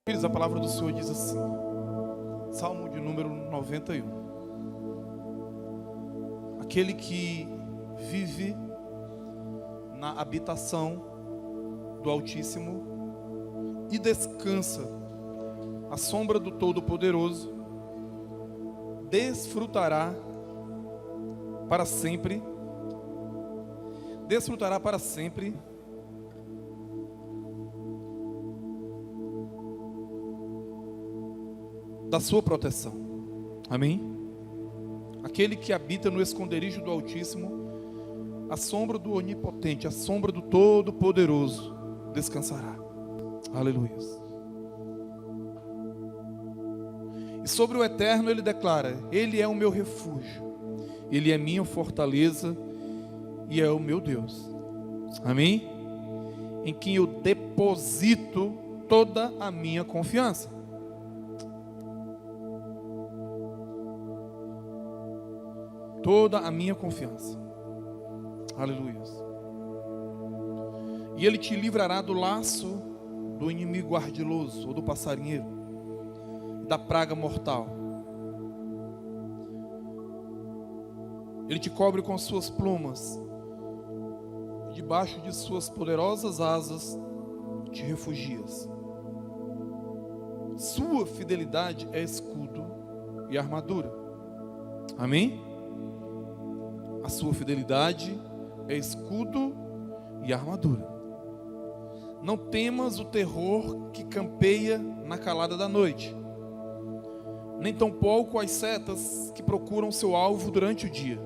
Queridos, a palavra do Senhor diz assim, Salmo de número 91. Aquele que vive na habitação do Altíssimo e descansa à sombra do Todo-Poderoso, desfrutará para sempre da sua proteção. Amém? Aquele que habita no esconderijo do Altíssimo, à sombra do Onipotente, à sombra do Todo-Poderoso, descansará. Aleluia. E sobre o Eterno ele declara: Ele é o meu refúgio, Ele é minha fortaleza e é o meu Deus. Amém? Em quem eu deposito toda a minha confiança. Toda a minha confiança. Aleluia. E Ele te livrará do laço do inimigo ardiloso, ou do passarinheiro, da praga mortal. Ele te cobre com suas plumas, debaixo de suas poderosas asas te refugias. Sua fidelidade é escudo e armadura. Amém? A sua fidelidade é escudo e armadura. Não temas o terror que campeia na calada da noite, nem tampouco as setas que procuram seu alvo durante o dia.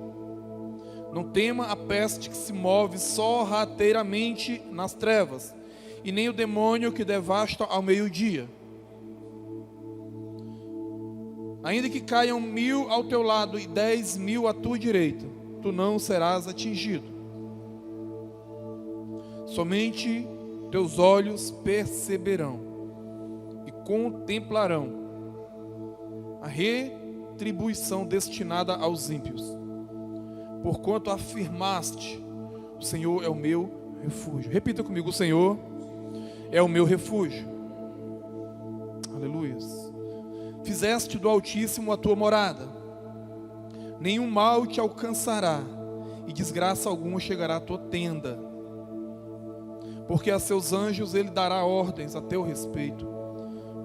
Não tema a peste que se move sorrateiramente nas trevas, e nem o demônio que devasta ao meio-dia. Ainda que caiam 1000 ao teu lado e 10.000 à tua direita, tu não serás atingido. Somente teus olhos perceberão e contemplarão a retribuição destinada aos ímpios. Porquanto afirmaste: o Senhor é o meu refúgio. Repita comigo: o Senhor é o meu refúgio. Aleluia. Fizeste do Altíssimo a tua morada. Nenhum mal te alcançará, e desgraça alguma chegará à tua tenda. Porque a seus anjos ele dará ordens a teu respeito,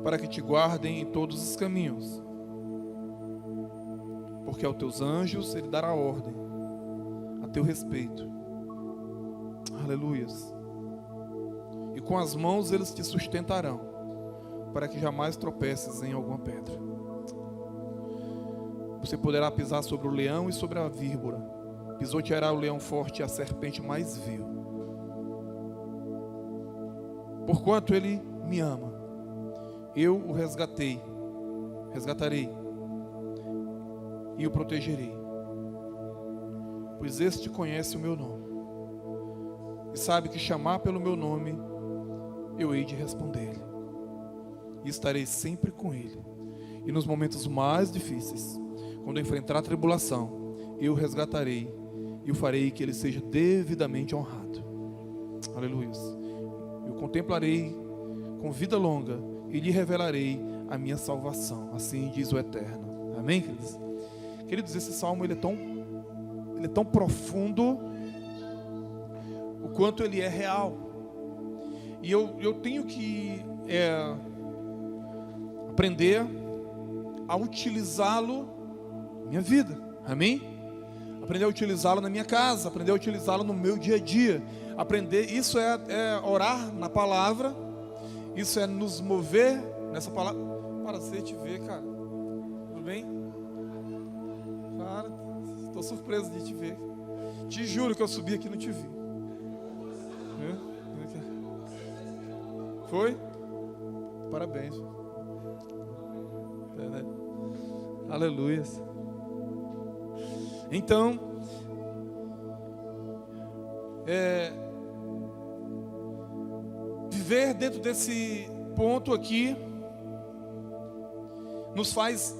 para que te guardem em todos os caminhos. Porque aos teus anjos ele dará ordem a teu respeito. Aleluias. E com as mãos eles te sustentarão, para que jamais tropeces em alguma pedra. Você poderá pisar sobre o leão e sobre a víbora. Pisoteará o leão forte e a serpente mais vil. Porquanto ele me ama, eu o resgatarei e o protegerei. Pois este conhece o meu nome e sabe que chamar pelo meu nome, eu hei de responder-lhe. E estarei sempre com ele. E nos momentos mais difíceis, quando enfrentar a tribulação, eu o resgatarei e o farei que ele seja devidamente honrado. Aleluia. Eu contemplarei com vida longa e lhe revelarei a minha salvação. Assim diz o Eterno. Amém, queridos? Queridos, esse salmo ele é tão profundo o quanto ele é real. E eu tenho que aprender a utilizá-lo na minha vida. Amém? Aprender a utilizá-lo na minha casa, aprender a utilizá-lo no meu dia a dia. Isso é orar na palavra, isso é nos mover nessa palavra. Prazer te ver, cara. Tudo bem? Cara, estou surpreso de te ver. Te juro que eu subi aqui e não te vi. Foi? Parabéns. Aleluia. Então, viver dentro desse ponto aqui nos faz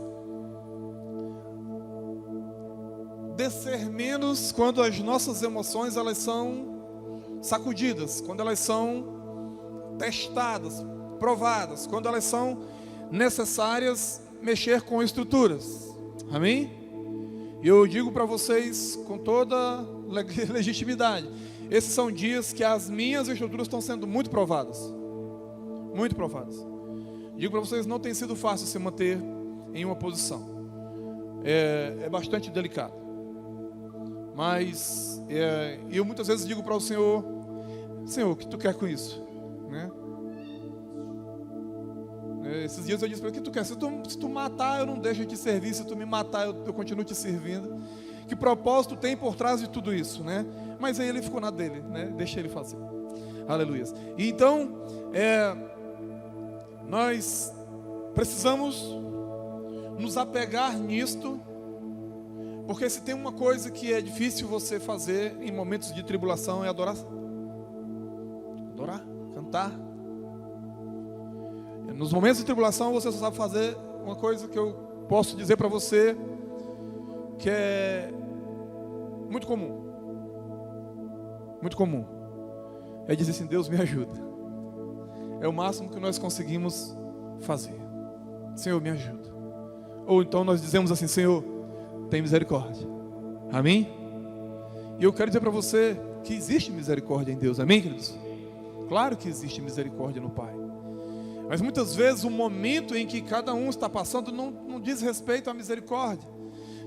descer menos quando as nossas emoções elas são sacudidas, quando elas são testadas. provadas, quando elas são necessárias mexer com estruturas. Amém? E eu digo para vocês com toda legitimidade, esses são dias que as minhas estruturas estão sendo muito provadas. Muito provadas. Digo para vocês, não tem sido fácil se manter em uma posição. É bastante delicado. Mas eu muitas vezes digo para o Senhor, Senhor, o que tu quer com isso? Né? Esses dias eu disse para ele, o que tu quer? Se tu matar, eu não deixo de te servir. Se tu me matar, eu continuo te servindo. Que propósito tem por trás de tudo isso, né? Mas aí ele ficou na dele, né? Deixa ele fazer. Aleluia. E então, nós precisamos nos apegar nisto, porque se tem uma coisa que é difícil você fazer em momentos de tribulação é adorar, cantar. Nos momentos de tribulação você só sabe fazer uma coisa que eu posso dizer para você que é muito comum. Muito comum. É dizer assim, Deus me ajuda. É o máximo que nós conseguimos fazer. Senhor, me ajuda. Ou então nós dizemos assim, Senhor, tem misericórdia. Amém? E eu quero dizer para você que existe misericórdia em Deus. Amém, queridos? Claro que existe misericórdia no Pai. Mas muitas vezes o momento em que cada um está passando não diz respeito à misericórdia.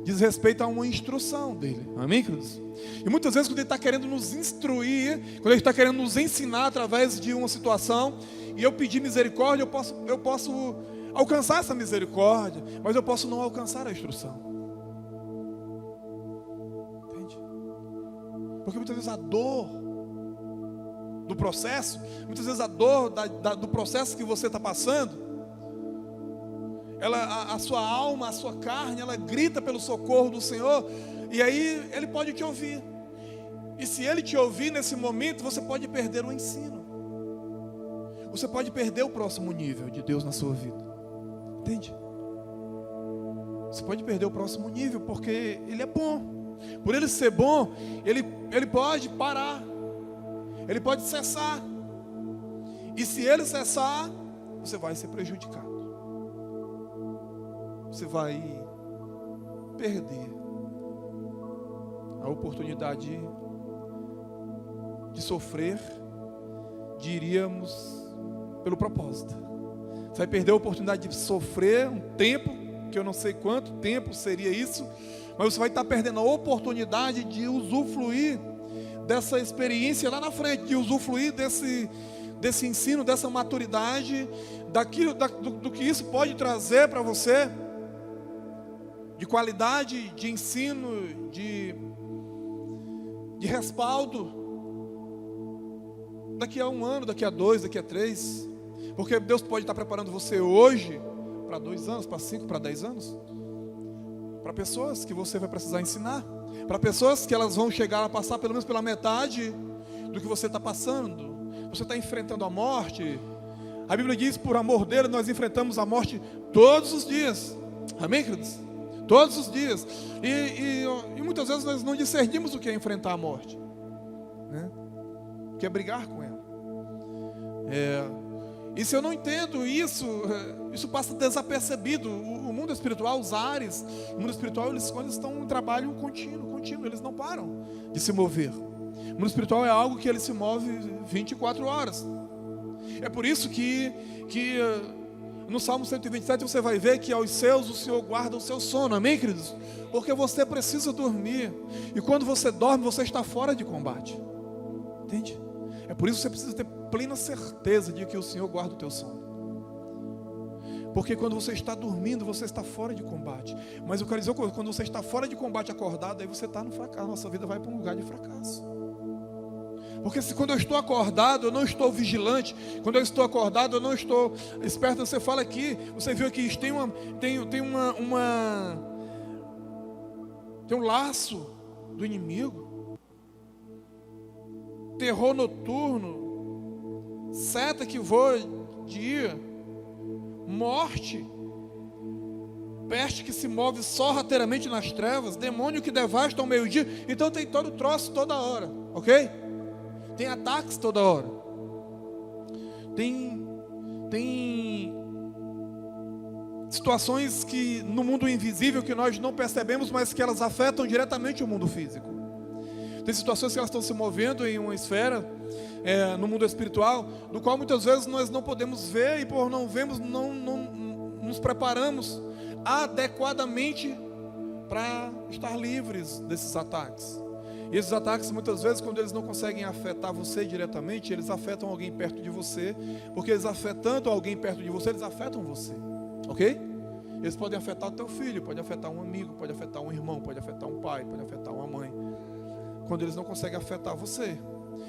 Diz respeito a uma instrução dele. Amém, queridos? E muitas vezes quando ele está querendo nos instruir, quando ele está querendo nos ensinar através de uma situação, e eu pedir misericórdia, eu posso alcançar essa misericórdia, mas eu posso não alcançar a instrução. Entende? Porque muitas vezes a dor do processo, muitas vezes a dor do processo que você está passando, a sua alma, a sua carne, ela grita pelo socorro do Senhor, e aí Ele pode te ouvir. E se Ele te ouvir nesse momento, você pode perder o ensino. Você pode perder o próximo nível de Deus na sua vida. Entende? Você pode perder o próximo nível, porque Ele é bom. Por Ele ser bom, Ele pode parar. Ele pode cessar. E se Ele cessar, você vai ser prejudicado. Você vai perder a oportunidade de sofrer, diríamos, pelo propósito. Você vai perder a oportunidade de sofrer um tempo, que eu não sei quanto tempo seria isso, mas você vai estar perdendo a oportunidade de usufruir dessa experiência lá na frente, de usufruir desse ensino, dessa maturidade, do que isso pode trazer para você, de qualidade, de ensino, de respaldo, daqui a 1 ano, daqui a 2, daqui a 3, porque Deus pode estar preparando você hoje, para 2 anos, para 5, para 10 anos, para pessoas que você vai precisar ensinar, para pessoas que elas vão chegar a passar pelo menos pela metade do que você está passando. Você está enfrentando a morte, a Bíblia diz, por amor dele, nós enfrentamos a morte todos os dias, amém, queridos? Todos os dias, e muitas vezes nós não discernimos o que é enfrentar a morte, né? O que é brigar com ela. E se eu não entendo isso, isso passa desapercebido. O mundo espiritual, os ares, o mundo espiritual, eles estão em trabalho contínuo, eles não param de se mover. O mundo espiritual é algo que ele se move 24 horas. É por isso que no Salmo 127 você vai ver que aos seus o Senhor guarda o seu sono, amém, queridos? Porque você precisa dormir, e quando você dorme, você está fora de combate, entende? É por isso que você precisa ter plena certeza de que o Senhor guarda o teu sono, porque quando você está dormindo, você está fora de combate. Mas eu quero dizer, quando você está fora de combate acordado, aí você está no fracasso, nossa vida vai para um lugar de fracasso. Porque quando eu estou acordado, eu não estou vigilante. Quando eu estou acordado, eu não estou esperto. Você fala aqui, você viu aqui, tem um laço do inimigo, terror noturno, seta que voa dia, morte, peste que se move sorrateiramente nas trevas, demônio que devasta ao meio-dia. Então tem todo o troço toda hora, ok? Tem ataques toda hora. Tem Tem situações que no mundo invisível que nós não percebemos, mas que elas afetam diretamente o mundo físico. Tem situações que elas estão se movendo em uma esfera, no mundo espiritual, no qual muitas vezes nós não podemos ver, e por não vermos, não nos preparamos adequadamente para estar livres desses ataques. E esses ataques, muitas vezes, quando eles não conseguem afetar você diretamente, eles afetam alguém perto de você, porque eles afetando alguém perto de você, eles afetam você, ok? Eles podem afetar o teu filho, pode afetar um amigo, pode afetar um irmão, pode afetar um pai, pode afetar uma mãe, quando eles não conseguem afetar você.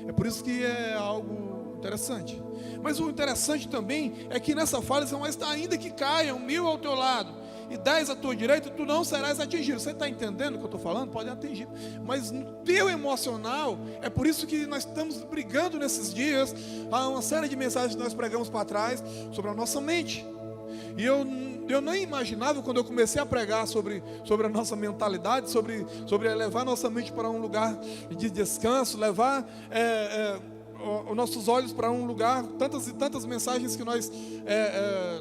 É por isso que é algo interessante. Mas o interessante também é que nessa fala, mas ainda que caiam 1000 ao teu lado e 10 à tua direita, tu não serás atingido. Você está entendendo o que eu estou falando? Pode atingir, mas no teu emocional, é por isso que nós estamos brigando nesses dias. Há uma série de mensagens que nós pregamos para trás sobre a nossa mente. E eu nem imaginava, quando eu comecei a pregar sobre a nossa mentalidade, sobre levar nossa mente para um lugar de descanso, levar os nossos olhos para um lugar, tantas e tantas mensagens que nós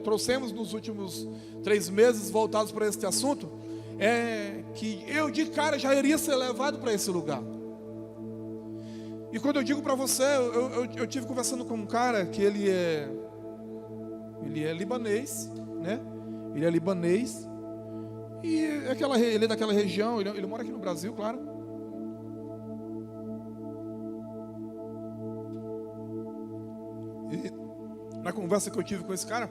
trouxemos nos últimos 3 meses voltados para este assunto, que eu de cara já iria ser levado para esse lugar. E quando eu digo para você, eu tive conversando com um cara que ele é libanês, né? Ele é libanês e ele é daquela região, ele mora aqui no Brasil, claro. E na conversa que eu tive com esse cara,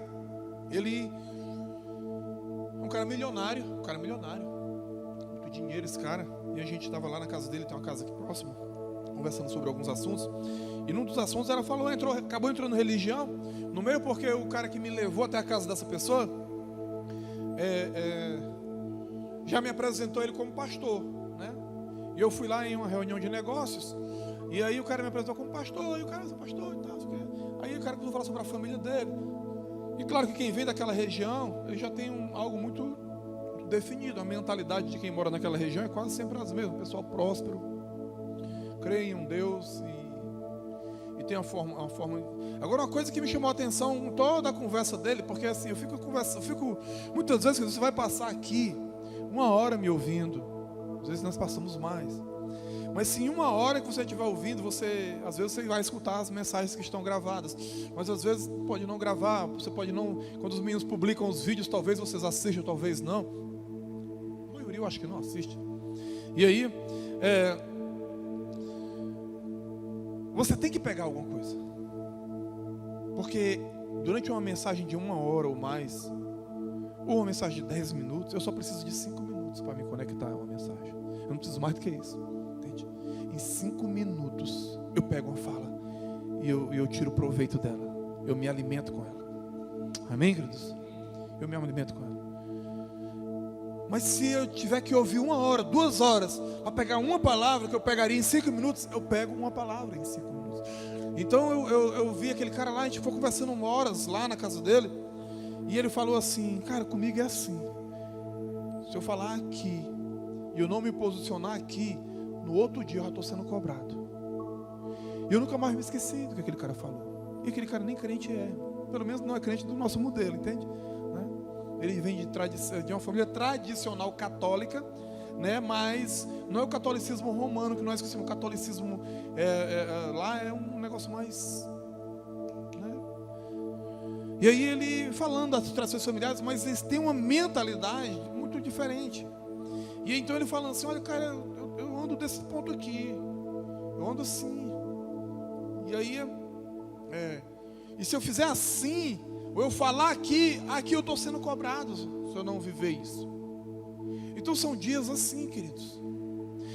ele é um cara milionário, muito dinheiro esse cara. E a gente estava lá na casa dele, tem uma casa aqui próxima, conversando sobre alguns assuntos. E num dos assuntos ela falou, acabou entrando religião no meio, porque o cara que me levou até a casa dessa pessoa já me apresentou ele como pastor, né? E eu fui lá em uma reunião de negócios, e aí o cara me apresentou como pastor, e o cara é pastor e tal, aí o cara começou a falar sobre a família dele. E claro que quem vem daquela região, ele já tem algo muito definido. A mentalidade de quem mora naquela região é quase sempre as mesmas. Pessoal próspero, crê em um Deus e tem uma forma. Agora, uma coisa que me chamou a atenção em toda a conversa dele, porque assim, eu fico muitas vezes você vai passar aqui 1 hora me ouvindo, às vezes nós passamos mais, mas se em 1 hora que você estiver ouvindo, às vezes você vai escutar as mensagens que estão gravadas, mas às vezes pode não gravar, você pode não, quando os meninos publicam os vídeos, talvez vocês assistam, talvez não, a maioria eu acho que não assiste. E aí você tem que pegar alguma coisa, porque durante uma mensagem de 1 hora ou mais, ou uma mensagem de 10 minutos, eu só preciso de 5 minutos para me conectar a uma mensagem. Eu não preciso mais do que isso, entende? Em 5 minutos eu pego uma fala e eu tiro proveito dela, eu me alimento com ela. Amém, queridos? Eu me alimento com ela. Mas se eu tiver que ouvir 1 hora, 2 horas, para pegar uma palavra que eu pegaria em 5 minutos, eu pego uma palavra em 5 minutos. Então eu vi aquele cara lá, a gente foi conversando 1 hora lá na casa dele, e ele falou assim, cara, comigo é assim, se eu falar aqui, e eu não me posicionar aqui, no outro dia eu já estou sendo cobrado. E eu nunca mais me esqueci do que aquele cara falou. E aquele cara nem crente é, pelo menos não é crente do nosso modelo, entende? Ele vem de uma família tradicional católica, né? Mas não é o catolicismo romano que nós conhecemos. O catolicismo lá é um negócio mais, né? E aí ele falando das tradições familiares, mas eles têm uma mentalidade muito diferente. E então ele falando assim, olha cara, eu ando desse ponto aqui, eu ando assim. E aí e se eu fizer assim, ou eu falar aqui eu estou sendo cobrado se eu não viver isso. Então são dias assim, queridos.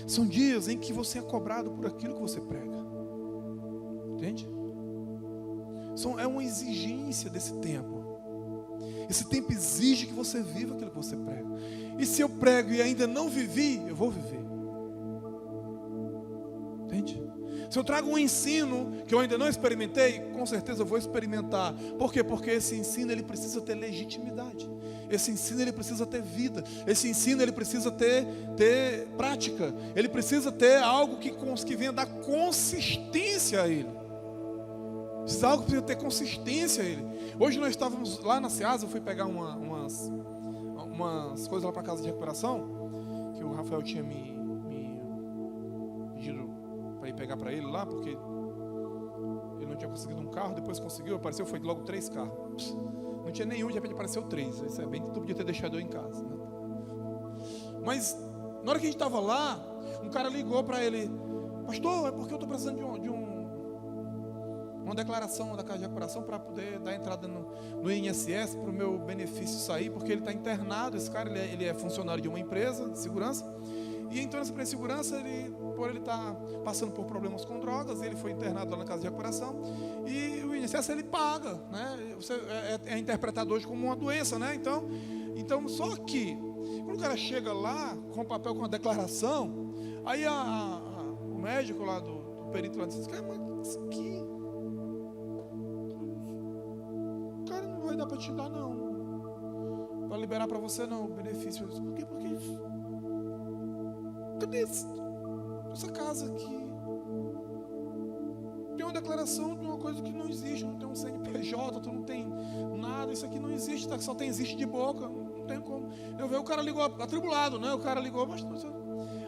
São dias em que você é cobrado por aquilo que você prega. Entende? É uma exigência desse tempo. Esse tempo exige que você viva aquilo que você prega. E se eu prego e ainda não vivi, eu vou viver. Entende? Se eu trago um ensino que eu ainda não experimentei, com certeza eu vou experimentar. Por quê? Porque esse ensino ele precisa ter legitimidade. Esse ensino ele precisa ter vida. Esse ensino ele precisa ter prática. Ele precisa ter algo que venha dar consistência a ele. Isso é algo que precisa ter consistência. Hoje nós estávamos lá na Ceasa, eu fui pegar umas coisas lá para casa de recuperação, que o Rafael tinha me pedido para ir pegar para ele lá, porque ele não tinha conseguido um carro, depois conseguiu, apareceu, foi logo 3 carros. Não tinha nenhum, de repente apareceu 3. Isso é bem que tu podia ter deixado eu em casa, né? Mas na hora que a gente estava lá, um cara ligou para ele: pastor, é porque eu estou precisando de uma declaração da casa de recuperação para poder dar entrada no INSS, para o meu benefício sair, porque ele está internado. Esse cara ele é funcionário de uma empresa de segurança, e então nessa empresa de segurança, por ele estar passando por problemas com drogas, ele foi internado lá na casa de recuperação, e o INSS ele paga, né? É interpretado hoje como uma doença, né? Então só que quando o cara chega lá com o papel, com a declaração, aí o médico lá do perito lá disse: cara, mas isso aqui, cara, não vai dar para te dar não, para liberar para você não o benefício. Eu disse: por quê? Porque cadê essa casa aqui? Tem uma declaração de uma coisa que não existe, não tem um CNPJ, tu não tem nada, isso aqui não existe, só existe de boca, não tem como. Eu vi, o cara ligou atribulado, né? O cara ligou, mas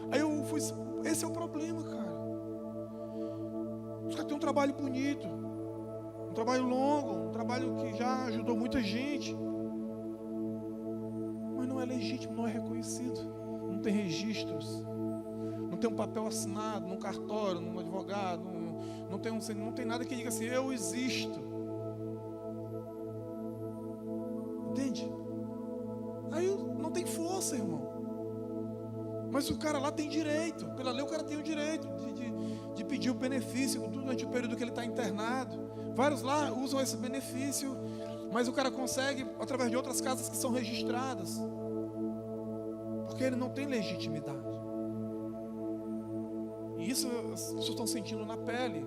aí eu fui, esse é o problema, cara. Os caras têm um trabalho bonito, um trabalho longo, um trabalho que já ajudou muita gente, mas não é legítimo, não é reconhecido, não tem registros, não tem um papel assinado num cartório, num advogado, não tem nada que diga assim: eu existo. Entende? Aí não tem força, irmão. Mas o cara lá tem direito, pela lei o cara tem o direito de pedir o benefício durante o período que ele está internado. Vários lá usam esse benefício, mas o cara consegue através de outras casas que são registradas, porque ele não tem legitimidade. E isso as pessoas estão sentindo na pele,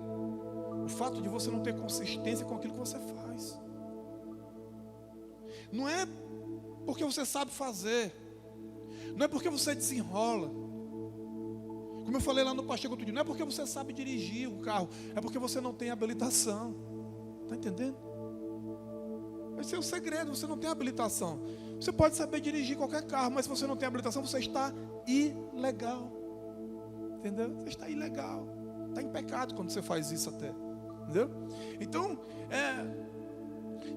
o fato de você não ter consistência com aquilo que você faz. Não é porque você sabe fazer, não é porque você desenrola. Como eu falei lá no pastor outro dia, não é porque você sabe dirigir um carro, é porque você não tem habilitação. Está entendendo? Esse é o segredo, você não tem habilitação. Você pode saber dirigir qualquer carro, mas se você não tem habilitação, você está ilegal. Entendeu? Você está ilegal. Está em pecado quando você faz isso até. Entendeu? Então,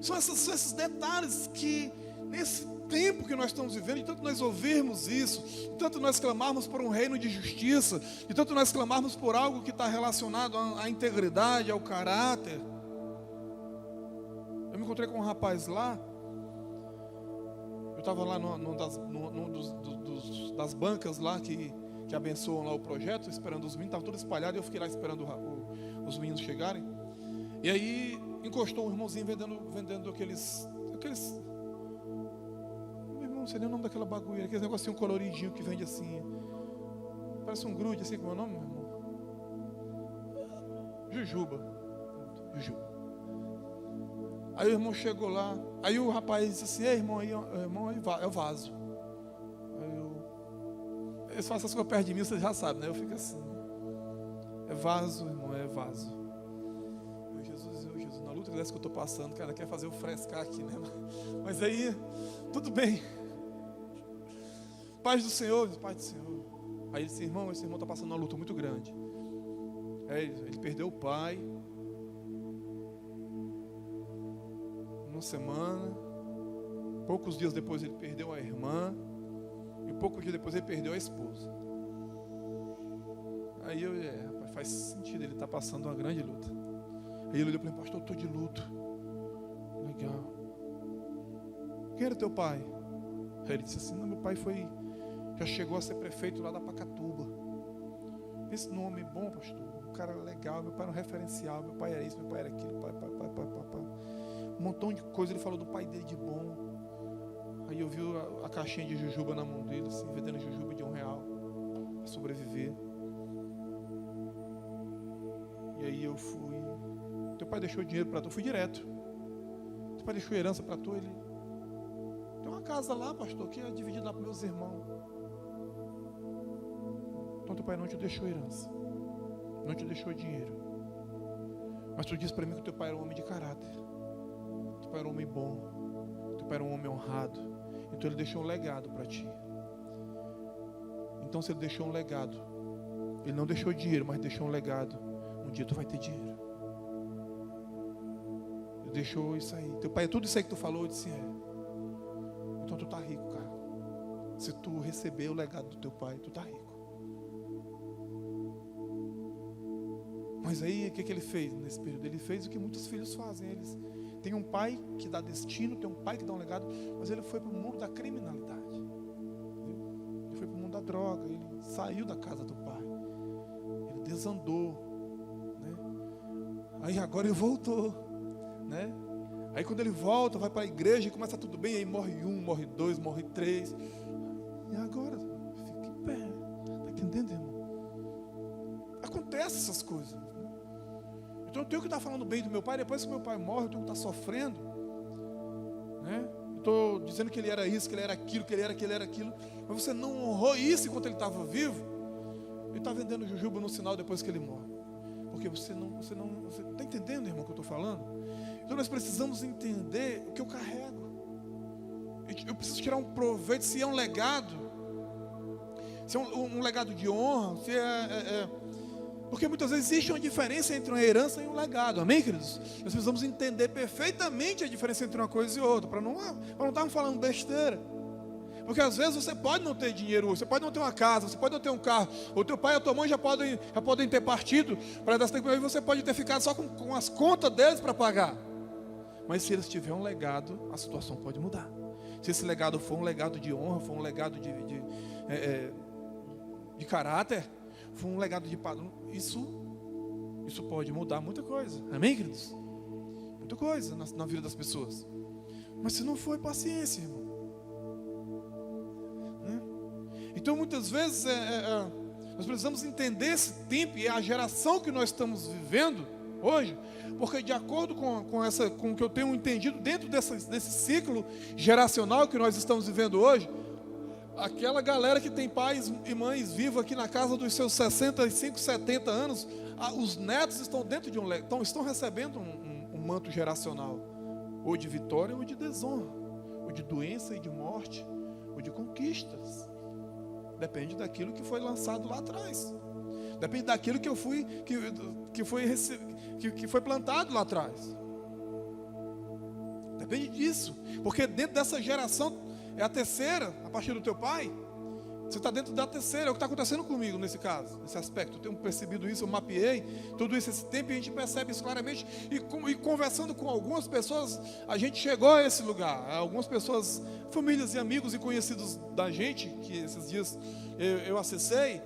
são esses detalhes que, nesse tempo que nós estamos vivendo, de tanto nós ouvirmos isso, de tanto nós clamarmos por um reino de justiça, de tanto nós clamarmos por algo que está relacionado à integridade, ao caráter. Eu me encontrei com um rapaz lá. Eu estava lá num das bancas lá que abençoam lá o projeto, esperando os meninos, estava tudo espalhado, e eu fiquei lá esperando os meninos chegarem. E aí encostou um irmãozinho vendendo aqueles, meu irmão, não sei nem o nome daquela bagulho, aquele negocinho coloridinho que vende assim, parece um grude, assim, como é o nome, meu irmão? Jujuba. Aí o irmão chegou lá, aí o rapaz disse assim: ei, irmão, aí é o vaso. Eles fazem essas coisas perto de mim, vocês já sabem, né? Eu fico assim: é vaso, irmão, é vaso. Jesus, na luta dessa que eu estou passando, cara, quer fazer eu frescar aqui, né? Mas aí, tudo bem. Paz do Senhor, Pai do Senhor. Aí ele disse: irmão, esse irmão está passando uma luta muito grande. Ele perdeu o pai, uma semana, poucos dias depois ele perdeu a irmã, e poucos dias depois ele perdeu a esposa. Aí rapaz, faz sentido, ele está passando uma grande luta. Aí ele olhou para mim: pastor, eu estou de luto. Legal. Quem era teu pai? Aí ele disse assim: não, meu pai já chegou a ser prefeito lá da Pacatuba. Esse nome bom, pastor, um cara legal, meu pai era um referencial, meu pai era isso, meu pai era aquilo, pai. Um montão de coisa ele falou do pai dele de bom. Aí eu vi a caixinha de jujuba na mão dele, assim, vendendo jujuba de R$1 para sobreviver. E aí eu fui: teu pai deixou dinheiro para tu? Eu fui direto. Teu pai deixou herança para tu? Ele: tem uma casa lá, pastor, que é dividida lá para meus irmãos. Então teu pai não te deixou herança, não te deixou dinheiro, Mas tu disse para mim que o teu pai era um homem de caráter. Teu pai era um homem bom. Teu pai era um homem honrado. Então ele deixou um legado para ti. Então se ele deixou um legado, ele não deixou dinheiro, mas deixou um legado. Um dia tu vai ter dinheiro. Ele deixou isso aí. Teu pai é tudo isso aí que tu falou. Eu disse, então tu tá rico, cara. Se tu receber o legado do teu pai, tu tá rico. Mas aí, o que ele fez nesse período? Ele fez o que muitos filhos fazem. Eles têm um pai que dá destino, tem um pai que dá um legado, mas ele foi para o mundo da criminalidade. Ele foi para o mundo da droga, ele saiu da casa do pai. Ele desandou, né? Aí agora ele voltou, né? Aí quando ele volta, vai para a igreja e começa tudo bem, aí morre um, morre dois, morre três. E agora, fica em pé. Está entendendo, irmão? Acontece essas coisas. Então eu tenho que estar falando bem do meu pai. Depois que meu pai morre, eu tenho que estar sofrendo, né? Eu estou dizendo que ele era isso, que ele era aquilo, que ele era aquilo. Mas você não honrou isso enquanto ele estava vivo. Ele está vendendo jujuba no sinal depois que ele morre. Porque você está entendendo, irmão, o que eu estou falando? Então nós precisamos entender o que eu carrego. Eu preciso tirar um proveito. Se é um legado, se é um legado de honra, se porque muitas vezes existe uma diferença entre uma herança e um legado, amém, queridos? Nós precisamos entender perfeitamente a diferença entre uma coisa e outra, para não estarmos falando besteira. Porque às vezes você pode não ter dinheiro hoje, você pode não ter uma casa, você pode não ter um carro, o teu pai e a tua mãe já podem ter partido para dar tempo, e você pode ter ficado só com as contas deles para pagar. Mas se eles tiverem um legado, a situação pode mudar. Se esse legado for um legado de honra, for um legado de caráter, for um legado de padrão, isso pode mudar muita coisa, amém, queridos? Muita coisa na vida das pessoas. Mas se não for, paciência, irmão, né? Então muitas vezes nós precisamos entender esse tempo e a geração que nós estamos vivendo hoje, porque de acordo com o que eu tenho entendido dentro desse ciclo geracional que nós estamos vivendo hoje, aquela galera que tem pais e mães vivos aqui na casa dos seus 65, 70 anos, os netos estão dentro de estão recebendo um manto geracional, ou de vitória ou de desonra, ou de doença e de morte, ou de conquistas. Depende daquilo que foi lançado lá atrás. Depende daquilo que foi plantado lá atrás. Depende disso. Porque dentro dessa geração, é a terceira, a partir do teu pai, você está dentro da terceira. É o que está acontecendo comigo nesse caso, nesse aspecto. Eu tenho percebido isso, eu mapeei tudo isso esse tempo, e a gente percebe isso claramente. E conversando com algumas pessoas, a gente chegou a esse lugar. Algumas pessoas, famílias e amigos e conhecidos da gente, que esses dias eu acessei,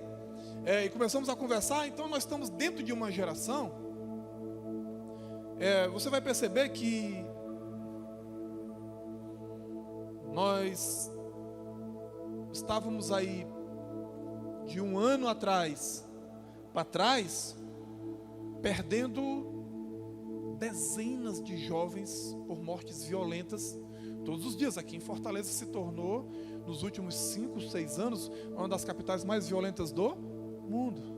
e começamos a conversar. Então nós estamos dentro de uma geração, você vai perceber que nós estávamos aí de um ano atrás para trás, perdendo dezenas de jovens por mortes violentas todos os dias. Aqui em Fortaleza se tornou, nos últimos 5, 6 anos, uma das capitais mais violentas do mundo.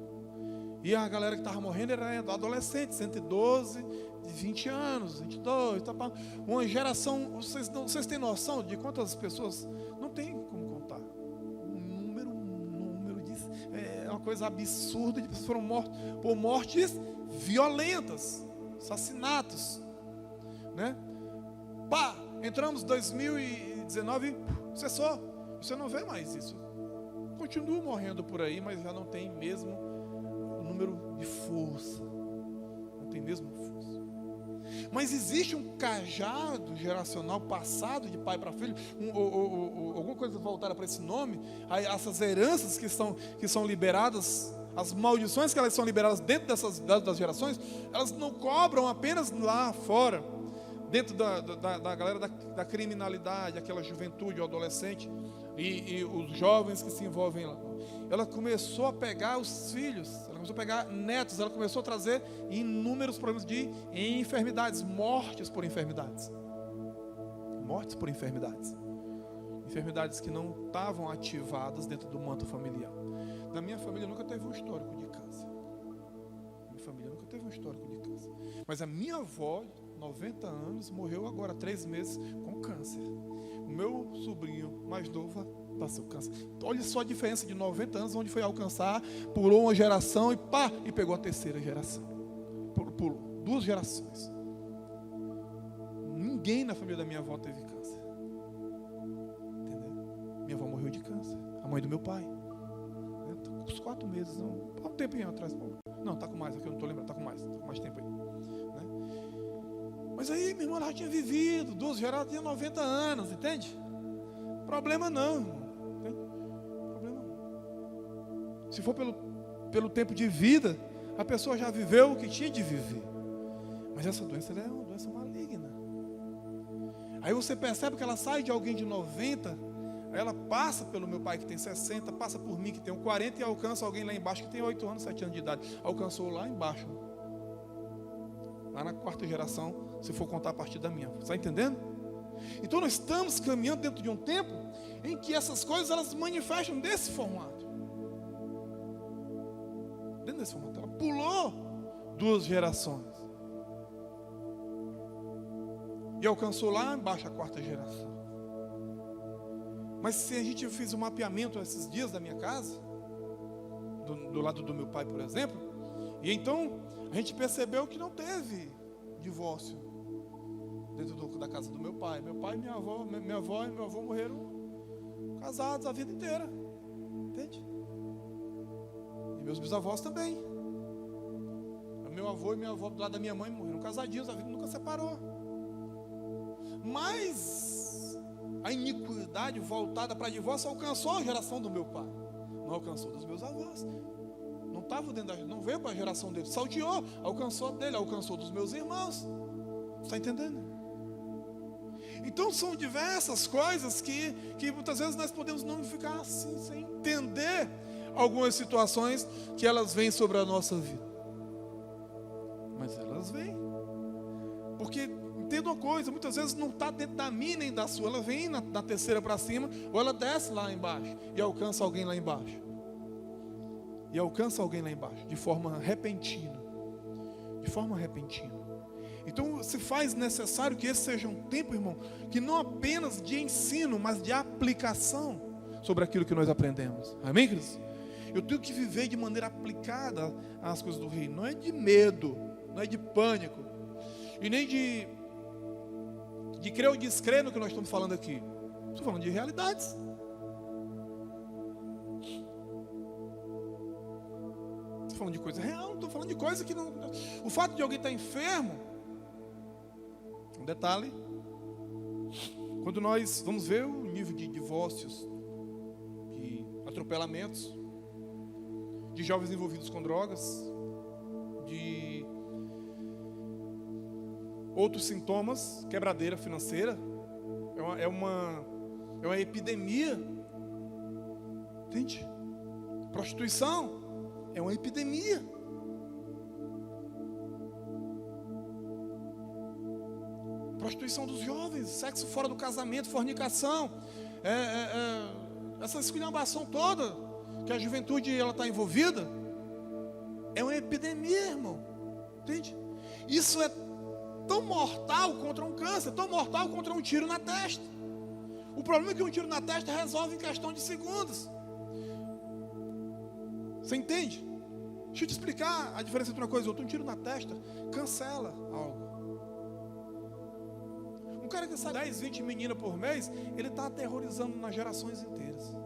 E a galera que estava morrendo era adolescente, 112, de 20 anos, 22, uma geração. Vocês têm noção de quantas pessoas? Não tem como contar. É uma coisa absurda de pessoas foram mortas por mortes violentas, assassinatos, né? Entramos em 2019, cessou. Você não vê mais isso. Continua morrendo por aí, mas já não tem mesmo o número de força. Não tem mesmo força. Mas existe um cajado geracional passado de pai para filho, alguma coisa voltada para esse nome, essas heranças que são liberadas, as maldições que elas são liberadas dentro das gerações, elas não cobram apenas lá fora, dentro da galera da criminalidade, aquela juventude, o adolescente e os jovens que se envolvem lá. Ela começou a pegar os filhos, ela começou a pegar netos, ela começou a trazer inúmeros problemas de enfermidades, mortes por enfermidades. Mortes por enfermidades. Enfermidades que não estavam ativadas dentro do manto familiar. Na minha família nunca teve um histórico de câncer. Minha família nunca teve um histórico de câncer. Mas a minha avó, 90 anos, morreu agora 3 meses com câncer. O meu sobrinho mais novo passou câncer. Olha só a diferença de 90 anos, onde foi alcançar, pulou uma geração e pá, e pegou a terceira geração. Pulou 2 gerações. Ninguém na família da minha avó teve câncer. Entendeu? Minha avó morreu de câncer. A mãe do meu pai. Tá com uns 4 meses, não. Há um tempinho atrás. Não, tá com mais, aqui eu não estou lembrando, tá com mais tempo aí. Né? Mas aí, minha irmã, ela já tinha vivido, 2 gerações, tinha 90 anos, entende? Problema não, irmão. Entende? Problema não. Se for pelo tempo de vida, a pessoa já viveu o que tinha de viver. Mas essa doença, ela é uma doença maligna. Aí você percebe que ela sai de alguém de 90, ela passa pelo meu pai que tem 60, passa por mim que tenho 40 e alcança alguém lá embaixo que tem 8 anos, 7 anos de idade. Alcançou lá embaixo. Lá na 4ª geração, se for contar a partir da minha. Está entendendo? Então nós estamos caminhando dentro de um tempo em que essas coisas elas se manifestam desse formato. Dentro desse formato. Ela pulou 2 gerações. E alcançou lá embaixo a 4ª geração. Mas se a gente fez um mapeamento esses dias da minha casa, do lado do meu pai, por exemplo, e então a gente percebeu que não teve divórcio dentro da casa do meu pai. Meu pai e minha avó e meu avô morreram casados a vida inteira. Entende? E meus bisavós também. Meu avô e minha avó do lado da minha mãe morreram casadinhos, a vida nunca separou. Mas a iniquidade voltada para divórcio alcançou a geração do meu pai. Não alcançou dos meus avós. Não estava dentro não veio para a geração dele. Salteou, alcançou dele, alcançou dos meus irmãos. Está entendendo? Então são diversas coisas que muitas vezes nós podemos não ficar assim, sem entender algumas situações que elas vêm sobre a nossa vida. Mas elas vêm. Porque entenda uma coisa, muitas vezes não está dentro da minha nem da sua. Ela vem na 3ª para cima, ou ela desce lá embaixo e alcança alguém lá embaixo. E alcança alguém lá embaixo, de forma repentina. De forma repentina. Então se faz necessário que esse seja um tempo, irmão, que não apenas de ensino, mas de aplicação sobre aquilo que nós aprendemos. Amém, queridos? Eu tenho que viver de maneira aplicada às coisas do reino. Não é de medo, não é de pânico, e nem de crer ou descrer no que nós estamos falando aqui. Estou falando de realidades. Estou falando de coisa real, não estou falando de coisa que não... O fato de alguém estar enfermo, um detalhe, quando nós vamos ver o nível de divórcios, de atropelamentos, de jovens envolvidos com drogas, de outros sintomas, quebradeira financeira, é uma epidemia, entende? Prostituição é uma epidemia. Prostituição dos jovens, sexo fora do casamento, fornicação, essa esculhambação toda que a juventude ela está envolvida, é uma epidemia, irmão, entende? Isso é tão mortal contra um câncer, tão mortal contra um tiro na testa. O problema é que um tiro na testa resolve em questão de segundos. Você entende? Deixa eu te explicar a diferença entre uma coisa e outra. Um tiro na testa cancela algo. Um cara que sai 10, 20 meninas por mês, ele está aterrorizando nas gerações inteiras,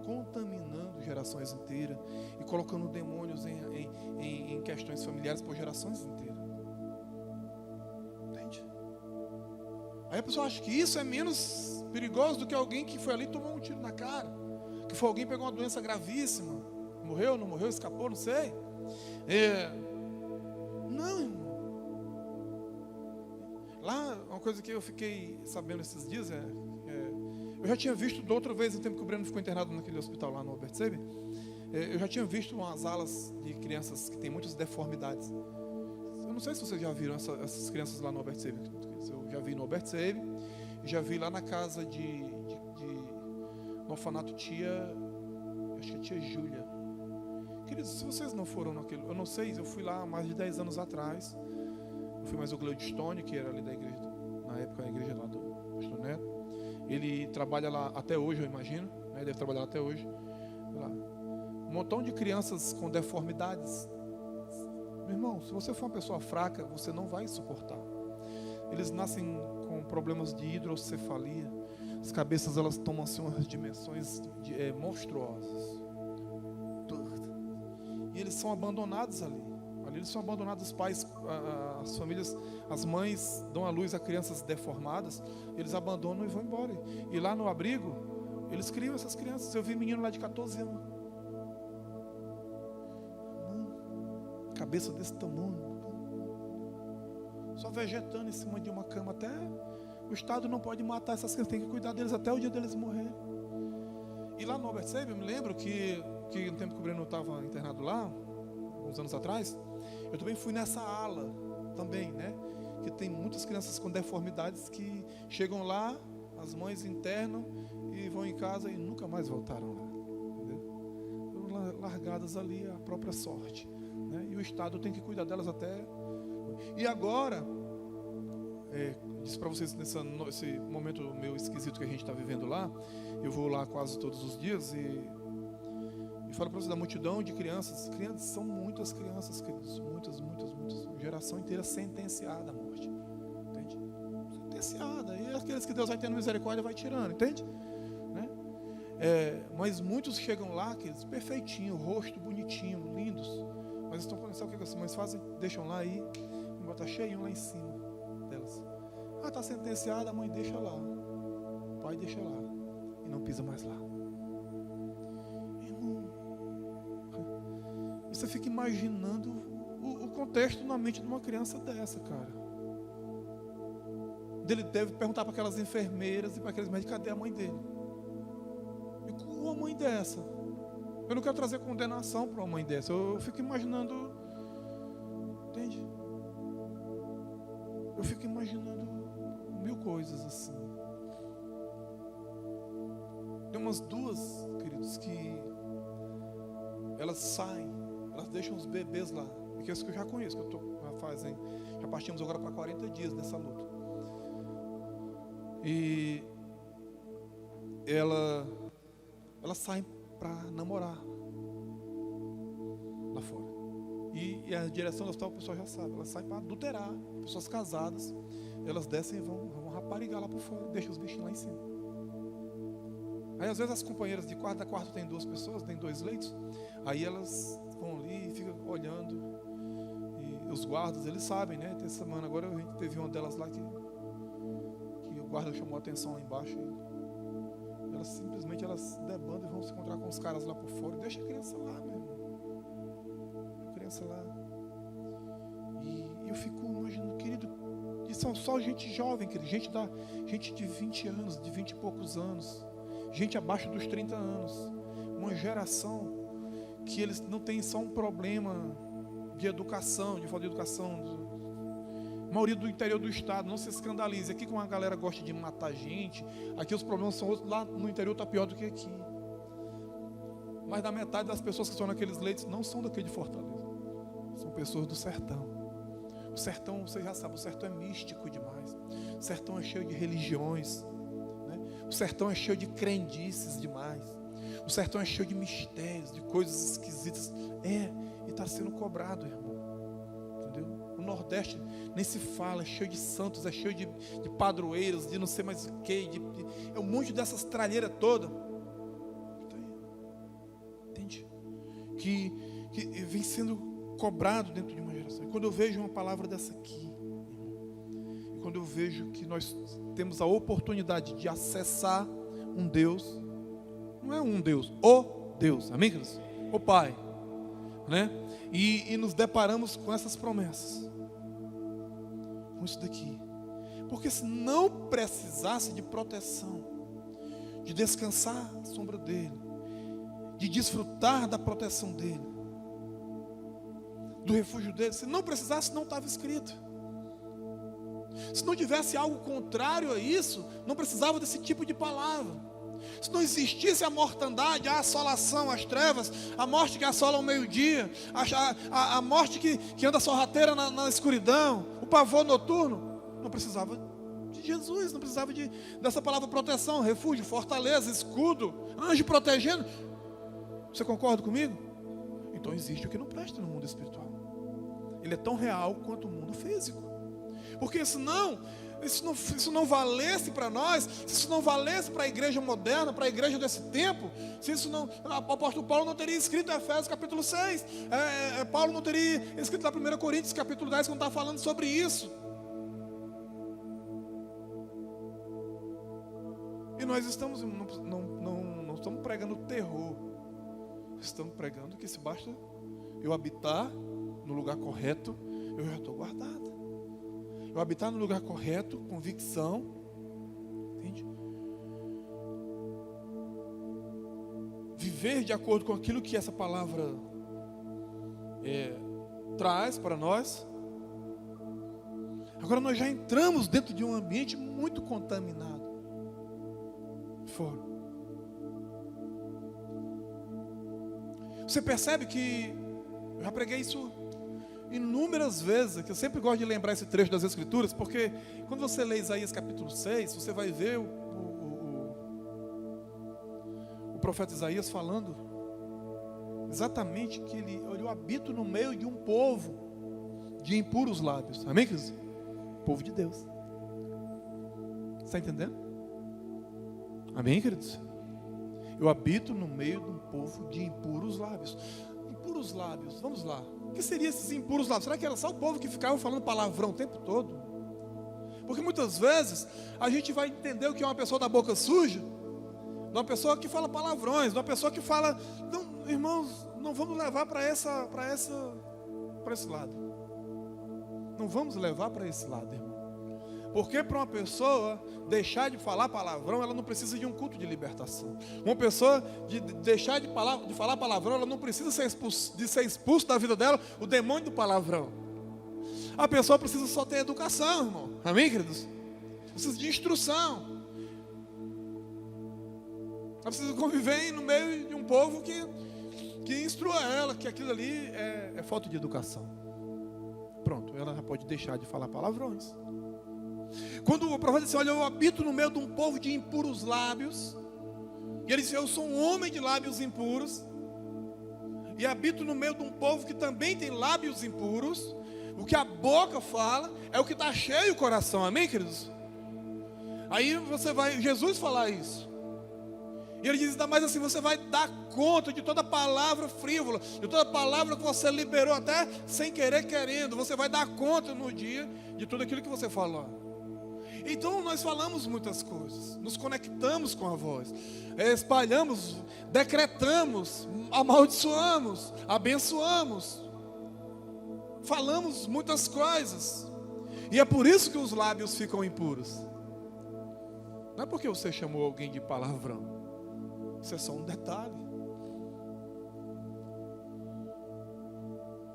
contaminando gerações inteiras e colocando demônios em questões familiares por gerações inteiras. Entende? Aí a pessoa acha que isso é menos perigoso do que alguém que foi ali e tomou um tiro na cara, que foi alguém que pegou uma doença gravíssima, morreu, não morreu, escapou, não sei. Não, irmão. Lá, uma coisa que eu fiquei sabendo esses dias eu já tinha visto da outra vez, no tempo que o Breno ficou internado naquele hospital lá no Albert Sabin, eu já tinha visto umas alas de crianças que têm muitas deformidades. Eu não sei se vocês já viram essas crianças lá no Albert Sabin. Eu já vi no Albert Sabin, já vi lá na casa no orfanato tia, acho que é tia Júlia. Queridos, se vocês não foram naquele, eu não sei, eu fui lá há mais de 10 anos atrás. Eu fui mais o Gladstone, que era ali da igreja, na época a igreja lá do pastor Neto. Ele trabalha lá até hoje, eu imagino, né? Deve trabalhar até hoje. Lá. Um montão de crianças com deformidades. Meu irmão, se você for uma pessoa fraca, você não vai suportar. Eles nascem com problemas de hidrocefalia. As cabeças, elas tomam assim umas dimensões monstruosas. E eles são abandonados ali. Ali eles são abandonados, os pais, as famílias, as mães dão à luz a crianças deformadas. Eles abandonam e vão embora. E lá no abrigo, eles criam essas crianças. Eu vi menino lá de 14 anos. Cabeça desse tamanho. Só vegetando em cima de uma cama. Até o Estado não pode matar essas crianças. Tem que cuidar deles até o dia deles morrer. E lá no Albert Sabin, eu me lembro que no tempo que o Breno estava internado lá, alguns anos atrás, eu também fui nessa ala também, né? Que tem muitas crianças com deformidades que chegam lá, as mães internam e vão em casa e nunca mais voltaram lá, entendeu? Foram largadas ali à própria sorte, né? E o Estado tem que cuidar delas até. E agora, disse para vocês nesse momento meio esquisito que a gente está vivendo lá, eu vou lá quase todos os dias e falo para vocês da multidão de crianças. Crianças, são muitas crianças, queridos, muitas, geração inteira sentenciada à morte, entende? Sentenciada, e aqueles que Deus vai tendo misericórdia vai tirando, entende? Né? Mas muitos chegam lá, queridos, perfeitinho, rosto bonitinho, lindos, mas estão falando, sabe o que as mães fazem? Deixam lá e botam cheio lá em cima delas. Está sentenciada, a mãe deixa lá, o pai deixa lá e não pisa mais lá. Você fica imaginando o contexto na mente de uma criança dessa, cara. Ele deve perguntar para aquelas enfermeiras e para aqueles médicos, cadê a mãe dele? E com uma mãe dessa? Eu não quero trazer condenação para uma mãe dessa. Eu fico imaginando, entende? Eu fico imaginando mil coisas assim. Tem umas duas, queridos, que elas saem. Elas deixam os bebês lá. Porque isso que eu já conheço, que já partimos agora para 40 dias dessa luta. E elas saem para namorar lá fora. E a direção do hospital, o pessoal já sabe, elas saem para adulterar. Pessoas casadas, elas descem e vão raparigar lá por fora, deixam os bichinhos lá em cima. Aí às vezes as companheiras de quarto, da quarto tem 2 pessoas, tem 2 leitos. Aí elas vão ali e ficam olhando. E os guardas, eles sabem, né? Tem semana agora a gente teve uma delas lá que o guarda chamou a atenção lá embaixo. E elas simplesmente debandam e vão se encontrar com os caras lá por fora. Deixa a criança lá, meu irmão. Deixa a criança lá. E eu fico imaginando, querido, e são só gente jovem, querido, gente de 20 anos, de 20 e poucos anos. Gente abaixo dos 30 anos. Uma geração que eles não têm só um problema de educação, de falta de educação. A maioria do interior do estado, não se escandalize. Aqui como a galera gosta de matar gente, aqui os problemas são outros, lá no interior está pior do que aqui. Mas da metade das pessoas que estão naqueles leitos não são daqui de Fortaleza. São pessoas do sertão. O sertão, você já sabe, o sertão é místico demais. O sertão é cheio de religiões. O sertão é cheio de crendices demais. O sertão é cheio de mistérios, de coisas esquisitas. E está sendo cobrado, irmão. Entendeu? O Nordeste nem se fala, é cheio de santos, é cheio de padroeiros, de não sei mais o que. É um monte dessas tralheiras todas. Entende? Que vem sendo cobrado dentro de uma geração. E quando eu vejo uma palavra dessa aqui, quando eu vejo que nós temos a oportunidade de acessar um Deus, não é um Deus, o Deus, amém, queridos? O Pai, né? E nos deparamos com essas promessas, com isso daqui, porque se não precisasse de proteção, de descansar à sombra dele, de desfrutar da proteção dele, do refúgio dele, se não precisasse, não estava escrito. Se não tivesse algo contrário a isso, não precisava desse tipo de palavra. Se não existisse a mortandade, a assolação, as trevas, a morte que assola o meio-dia, a morte que anda sorrateira na escuridão, o pavor noturno, não precisava de Jesus, não precisava dessa palavra proteção, refúgio, fortaleza, escudo, anjo protegendo. Você concorda comigo? Então existe o que não presta no mundo espiritual. Ele é tão real quanto o mundo físico. Porque senão, isso não valesse para nós, se isso não valesse para a igreja moderna, para a igreja desse tempo, se isso não, o apóstolo Paulo não teria escrito em Efésios capítulo 6, Paulo não teria escrito lá em 1 Coríntios capítulo 10, quando está falando sobre isso. E nós não estamos pregando terror, estamos pregando que se basta eu habitar no lugar correto, eu já estou guardado. Eu habitar no lugar correto, convicção, entende? Viver de acordo com aquilo que essa palavra traz para nós. Agora nós já entramos dentro de um ambiente muito contaminado. Você percebe que eu já preguei isso inúmeras vezes, que eu sempre gosto de lembrar esse trecho das Escrituras, porque quando você lê Isaías capítulo 6, você vai ver o profeta Isaías falando exatamente que eu habito no meio de um povo de impuros lábios. Amém, queridos? Povo de Deus. Está entendendo? Amém, queridos? Eu habito no meio de um povo de impuros lábios. Impuros lábios, vamos lá. O que seriam esses impuros lábios? Será que era só o povo que ficava falando palavrão o tempo todo? Porque muitas vezes a gente vai entender o que é uma pessoa da boca suja, de uma pessoa que fala palavrões, de uma pessoa que fala, não, irmãos, não vamos levar para esse lado. Não vamos levar para esse lado, irmão. Porque para uma pessoa deixar de falar palavrão, ela não precisa de um culto de libertação. Uma pessoa deixar de falar palavrão, ela não precisa ser expulso da vida dela o demônio do palavrão. A pessoa precisa só ter educação, irmão. Amém, queridos? Precisa de instrução. Ela precisa conviver no meio de um povo que instrua ela, que aquilo ali é falta de educação. Pronto, ela já pode deixar de falar palavrões. Quando o profeta disse, olha, eu habito no meio de um povo de impuros lábios, e ele disse, eu sou um homem de lábios impuros, e habito no meio de um povo que também tem lábios impuros. O que a boca fala é o que está cheio o coração, amém, queridos? Aí você vai, Jesus falar isso, e ele diz, ainda mais assim, você vai dar conta de toda palavra frívola, de toda palavra que você liberou até sem querer, querendo. Você vai dar conta no dia de tudo aquilo que você falou. Então nós falamos muitas coisas, nos conectamos com a voz, espalhamos, decretamos, amaldiçoamos, abençoamos, falamos muitas coisas, e é por isso que os lábios ficam impuros. Não é porque você chamou alguém de palavrão, isso é só um detalhe.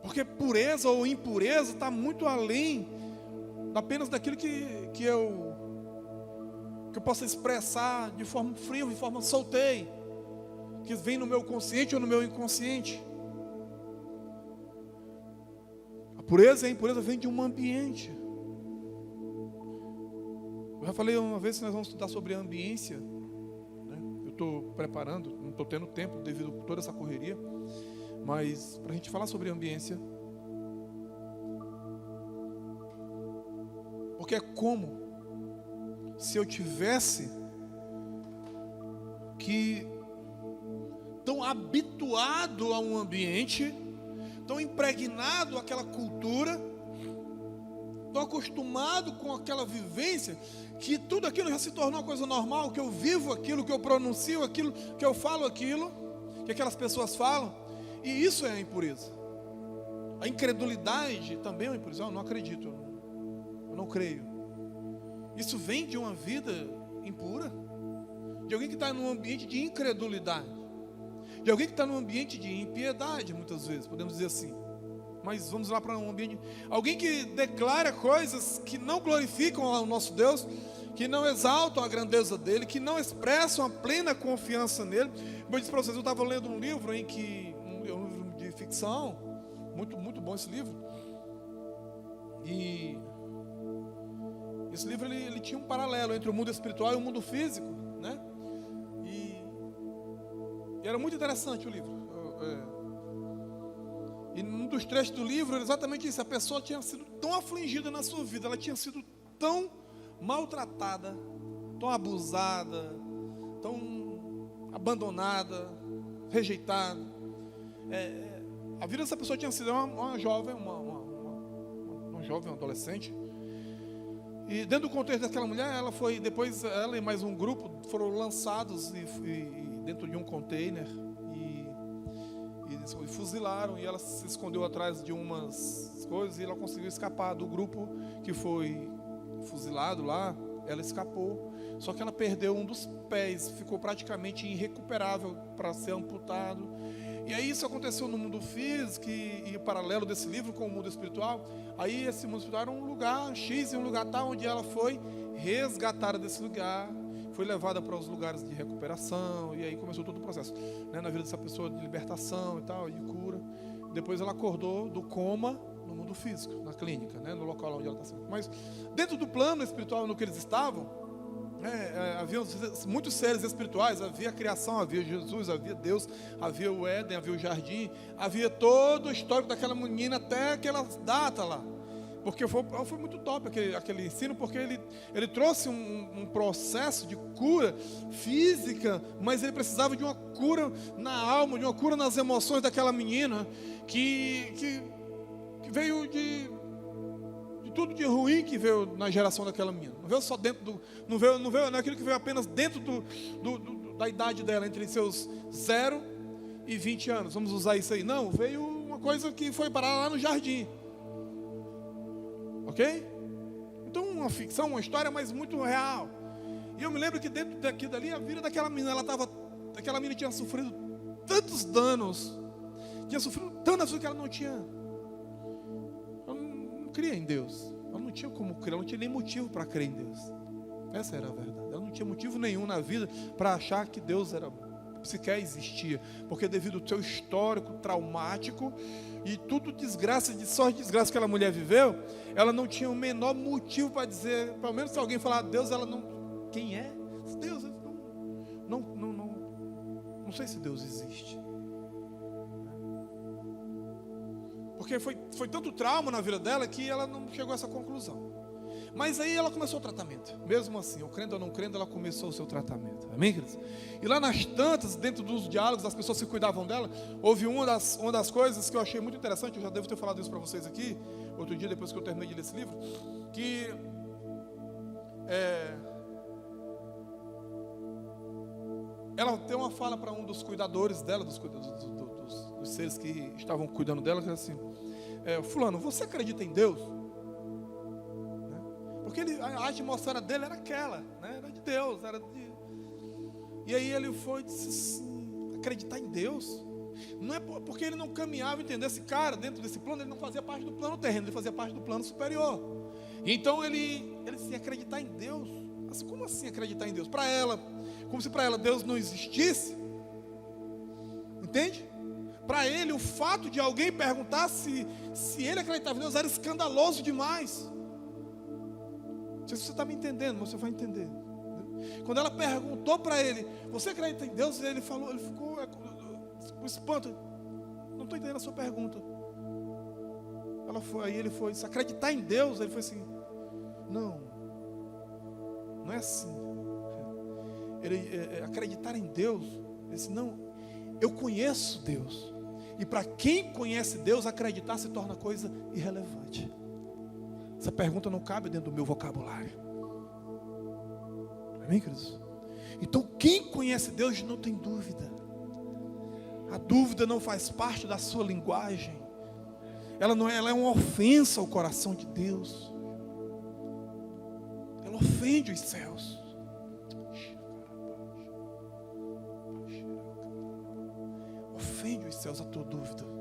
Porque pureza ou impureza está muito além apenas daquilo que eu possa expressar de forma fria, de forma solteira, que vem no meu consciente ou no meu inconsciente. A pureza e a impureza vem de um ambiente. Eu já falei uma vez que nós vamos estudar sobre a ambiência, né? Eu estou preparando, não estou tendo tempo devido a toda essa correria, mas para a gente falar sobre a ambiência, porque é como se eu tivesse que tão habituado a um ambiente, tão impregnado àquela cultura, tão acostumado com aquela vivência, que tudo aquilo já se tornou uma coisa normal, que eu vivo aquilo, que eu pronuncio aquilo, que eu falo aquilo, que aquelas pessoas falam, e isso é a impureza. A incredulidade também é uma impureza. Eu não acredito, eu não creio. Isso vem de uma vida impura, de alguém que está num ambiente de incredulidade, de alguém que está num ambiente de impiedade, muitas vezes, podemos dizer assim. Mas vamos lá para um ambiente, alguém que declara coisas que não glorificam ao nosso Deus, que não exaltam a grandeza dele, que não expressam a plena confiança nele. Como eu disse para vocês, eu estava lendo um livro um livro de ficção, muito bom esse livro. E esse livro ele tinha um paralelo entre o mundo espiritual e o mundo físico, né? E era muito interessante o livro. E num dos trechos do livro era exatamente isso. A pessoa tinha sido tão afligida na sua vida, ela tinha sido tão maltratada, tão abusada, tão abandonada, rejeitada. A vida dessa pessoa tinha sido uma jovem, uma jovem, uma adolescente. E dentro do contexto daquela mulher, depois ela e mais um grupo foram lançados dentro de um container e fuzilaram, e ela se escondeu atrás de umas coisas e ela conseguiu escapar do grupo que foi fuzilado lá. Ela escapou, só que ela perdeu um dos pés, ficou praticamente irrecuperável para ser amputado. E aí isso aconteceu no mundo físico e paralelo desse livro com o mundo espiritual. Aí esse mundo espiritual era um lugar X e um lugar tal, onde ela foi resgatada desse lugar, foi levada para os lugares de recuperação, e aí começou todo o processo, né, na vida dessa pessoa, de libertação e tal, de cura. Depois ela acordou do coma no mundo físico, na clínica, né, no local onde ela está sendo. Mas dentro do plano espiritual no que eles estavam, havia muitos seres espirituais, havia a criação, havia Jesus, havia Deus, havia o Éden, havia o jardim, havia todo o histórico daquela menina até aquela data lá. Porque foi muito top aquele ensino, porque ele trouxe um processo de cura física, mas ele precisava de uma cura na alma, de uma cura nas emoções daquela menina, que veio de tudo de ruim que veio na geração daquela menina. Não veio só dentro não é aquilo que veio apenas dentro da idade dela, entre seus 0 e 20 anos. Vamos usar isso aí. Não, veio uma coisa que foi parar lá no jardim. Ok? Então uma ficção, uma história, mas muito real. E eu me lembro que dentro dali, a vida daquela menina, aquela menina tinha sofrido tantos danos, tinha sofrido tantas coisas que ela não tinha. Ela não cria em Deus. Ela não tinha como crer, ela não tinha nem motivo para crer em Deus. Essa era a verdade. Ela não tinha motivo nenhum na vida para achar que Deus sequer existia, porque devido ao seu histórico traumático e tudo desgraça, de sorte desgraça que aquela mulher viveu, ela não tinha o menor motivo para dizer, pelo menos se alguém falar Deus, ela não, quem é? Deus, não sei se Deus existe. Porque foi tanto trauma na vida dela que ela não chegou a essa conclusão. Mas aí ela começou o tratamento. Mesmo assim, ou crendo ou não crendo, ela começou o seu tratamento. Amém, queridos? E lá nas tantas, dentro dos diálogos, as pessoas que cuidavam dela, houve uma das coisas que eu achei muito interessante. Eu já devo ter falado isso para vocês aqui, outro dia, depois que eu terminei de ler esse livro, que ela tem uma fala para um dos cuidadores dela, dos seres que estavam cuidando dela, que é assim: fulano, você acredita em Deus? Porque a atmosfera dele era aquela, né? Era de Deus, E aí ele foi e disse assim: acreditar em Deus? Não é porque ele não caminhava, entendeu? Esse cara, dentro desse plano, ele não fazia parte do plano terreno, ele fazia parte do plano superior. Então ele se acreditar em Deus. Mas como assim acreditar em Deus? Para ela, como se para ela Deus não existisse. Entende? Para ele, o fato de alguém perguntar se ele acreditava em Deus era escandaloso demais. Não sei se você está me entendendo, mas você vai entender. Quando ela perguntou para ele: você acredita em Deus? Ele ficou com espanto. Não estou entendendo a sua pergunta. Aí ele foi: se acreditar em Deus? Ele foi assim: não é assim. Acreditar em Deus, ele disse: não, eu conheço Deus. E para quem conhece Deus, acreditar se torna coisa irrelevante. Essa pergunta não cabe dentro do meu vocabulário. Amém, queridos? Então, quem conhece Deus não tem dúvida. A dúvida não faz parte da sua linguagem. Ela é uma ofensa ao coração de Deus. Ela ofende os céus. Ofende os céus a tua dúvida.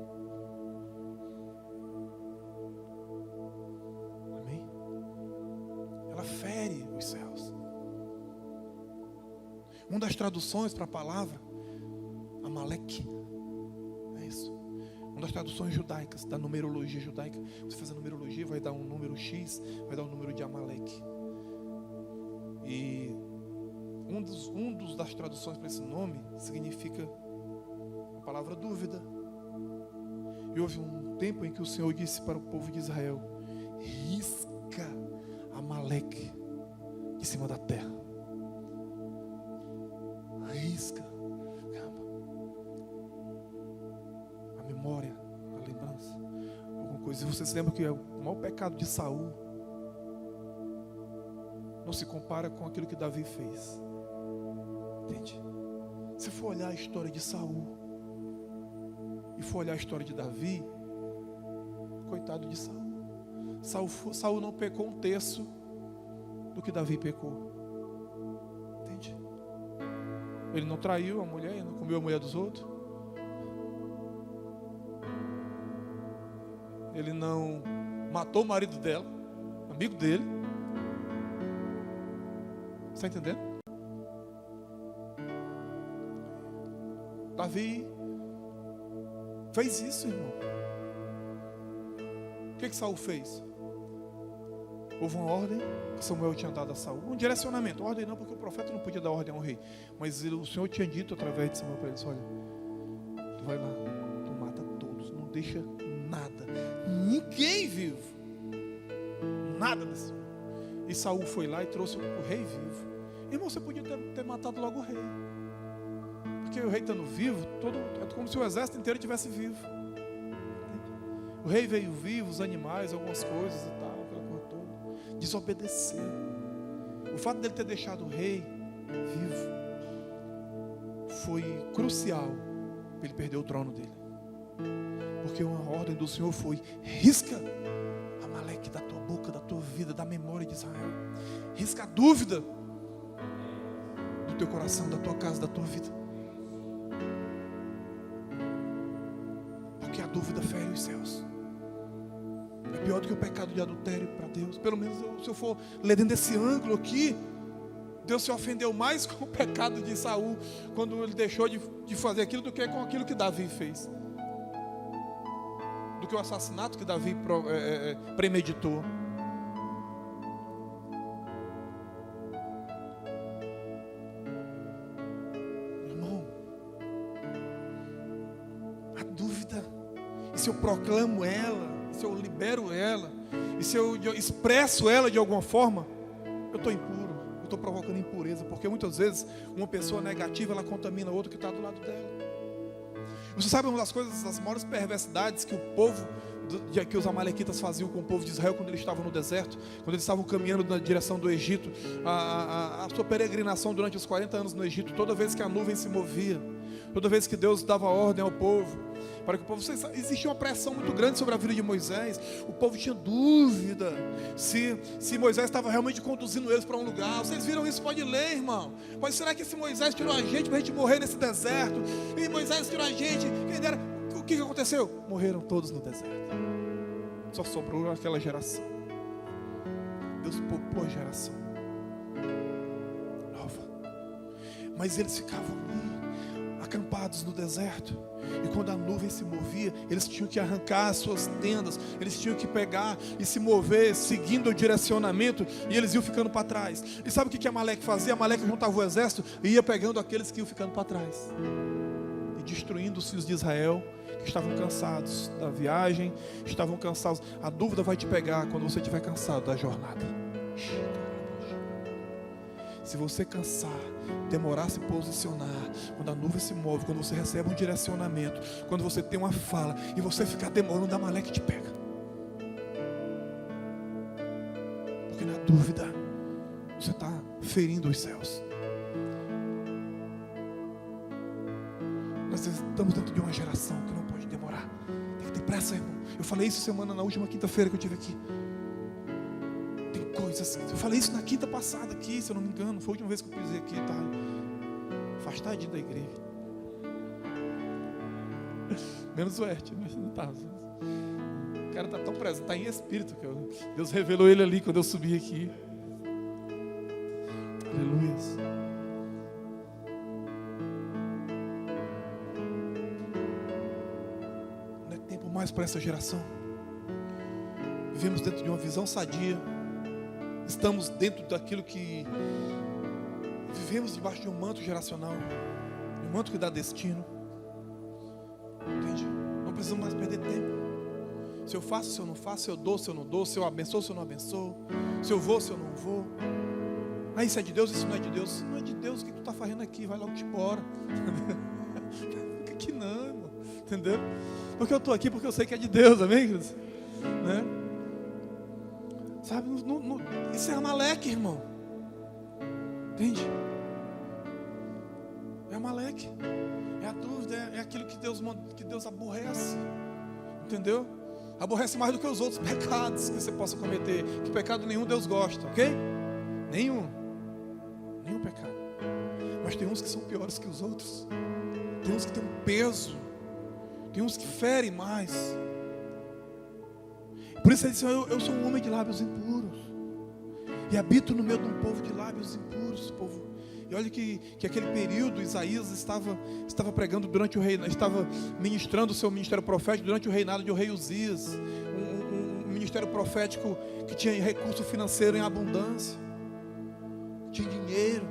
Ela fere os céus. traduções para a palavra Amaleque. É isso. Uma das traduções judaicas, da numerologia judaica. Você faz a numerologia, vai dar um número X, vai dar um número de Amaleque. E das traduções para esse nome significa a palavra dúvida. E houve um tempo em que o Senhor disse para o povo de Israel: risca Amaleque de cima da terra. Risca. A memória, a lembrança, alguma coisa. E você se lembra que o maior pecado de Saul não se compara com aquilo que Davi fez. Entende? Se for olhar a história de Saul e for olhar a história de Davi, coitado de Saul. Saul não pecou um terço do que Davi pecou. Entende? Ele não traiu a mulher, ele não comeu a mulher dos outros. Ele não matou o marido dela, amigo dele. Está entendendo? Davi fez isso, irmão. O que Saul fez? Houve uma ordem que Samuel tinha dado a Saul, um direcionamento. Ordem não, porque o profeta não podia dar ordem a um rei, mas o Senhor tinha dito através de Samuel para ele: olha, tu vai lá, tu mata todos, não deixa nada, ninguém vivo, nada desse. E Saul foi lá e trouxe o rei vivo. Irmão, você podia ter matado logo o rei, porque o rei estando vivo, é como se o exército inteiro estivesse vivo. O rei veio vivo, os animais, algumas coisas e tal, aquela coisa toda. Desobedeceu. O fato dele ter deixado o rei vivo foi crucial para ele perder o trono dele. Porque uma ordem do Senhor foi: risca Amaleque da tua boca, da tua vida, da memória de Israel. Risca a dúvida do teu coração, da tua casa, da tua vida. Porque a dúvida fere os céus. É pior do que o pecado de adultério para Deus. Pelo menos se eu for ler dentro desse ângulo aqui, Deus se ofendeu mais com o pecado de Saul, quando ele deixou de fazer aquilo, do que com aquilo que Davi fez, do que o assassinato que Davi premeditou. Irmão, a dúvida, e se eu proclamo ela, se eu libero ela, e se eu expresso ela de alguma forma, eu estou impuro, eu estou provocando impureza, porque muitas vezes uma pessoa negativa, ela contamina outra que está do lado dela. Você sabe uma das coisas, das maiores perversidades que o povo, que os amalequitas faziam com o povo de Israel quando eles estavam no deserto, quando eles estavam caminhando na direção do Egito, a sua peregrinação durante os 40 anos no Egito, toda vez que a nuvem se movia, toda vez que Deus dava ordem ao povo, para que o povo, existia uma pressão muito grande sobre a vida de Moisés. O povo tinha dúvida se Moisés estava realmente conduzindo eles para um lugar. Vocês viram isso? Pode ler, irmão. Mas será que esse Moisés tirou a gente para a gente morrer nesse deserto? E Moisés tirou a gente, quem dera. O que aconteceu? Morreram todos no deserto. Só sobrou aquela geração. Deus poupou a geração nova. Mas eles ficavam ali, acampados no deserto. E quando a nuvem se movia, eles tinham que arrancar as suas tendas, eles tinham que pegar e se mover seguindo o direcionamento, e eles iam ficando para trás. E sabe o que Amaleque fazia? Amaleque juntava o exército e ia pegando aqueles que iam ficando para trás e destruindo os filhos de Israel, que estavam cansados da viagem, estavam cansados. A dúvida vai te pegar quando você estiver cansado da jornada. Se você cansar, demorar a se posicionar, quando a nuvem se move, quando você recebe um direcionamento, quando você tem uma fala e você ficar demorando, Amaleque te pega. Porque na dúvida você está ferindo os céus. Nós estamos dentro de uma geração que não pode demorar. Tem que ter pressa, irmão. Eu falei isso na última quinta-feira que eu estive aqui. Eu falei isso na quinta passada aqui, se eu não me engano. Foi a última vez que eu pisei aqui, tá afastadinho da igreja. Menos o Ert, mas não tá. O cara tá tão presente, tá em espírito, que Deus revelou ele ali quando eu subi aqui. Aleluia. mais para essa geração. Vivemos dentro de uma visão sadia. Estamos dentro daquilo que vivemos debaixo de um manto geracional, um manto que dá destino. Entende? Não precisamos mais perder tempo. Se eu faço, se eu não faço, se eu dou, se eu não dou, se eu abençoo, se eu não abençoo, se eu vou, se eu não vou. Ah, isso é de Deus, isso não é de Deus. Se não é de Deus, o que tu está fazendo aqui? Vai logo te embora. Fica aqui não, irmão. Entendeu? Porque eu estou aqui porque eu sei que é de Deus, amém, queridos? Né? Sabe, isso é Amaleque, irmão. Entende? É Amaleque. É a dúvida, é aquilo que Deus aborrece. Entendeu? Aborrece mais do que os outros pecados que você possa cometer. Que pecado nenhum Deus gosta, ok? Nenhum pecado. Mas tem uns que são piores que os outros. Tem uns que têm um peso. Tem uns que ferem mais. Por isso ele disse, eu sou um homem de lábios impuros. E habito no meio de um povo de lábios impuros, povo. E olha que aquele período, Isaías estava pregando durante o reinado, estava ministrando o seu ministério profético durante o reinado de o rei Uzias. Um ministério profético que tinha recurso financeiro em abundância. Tinha dinheiro.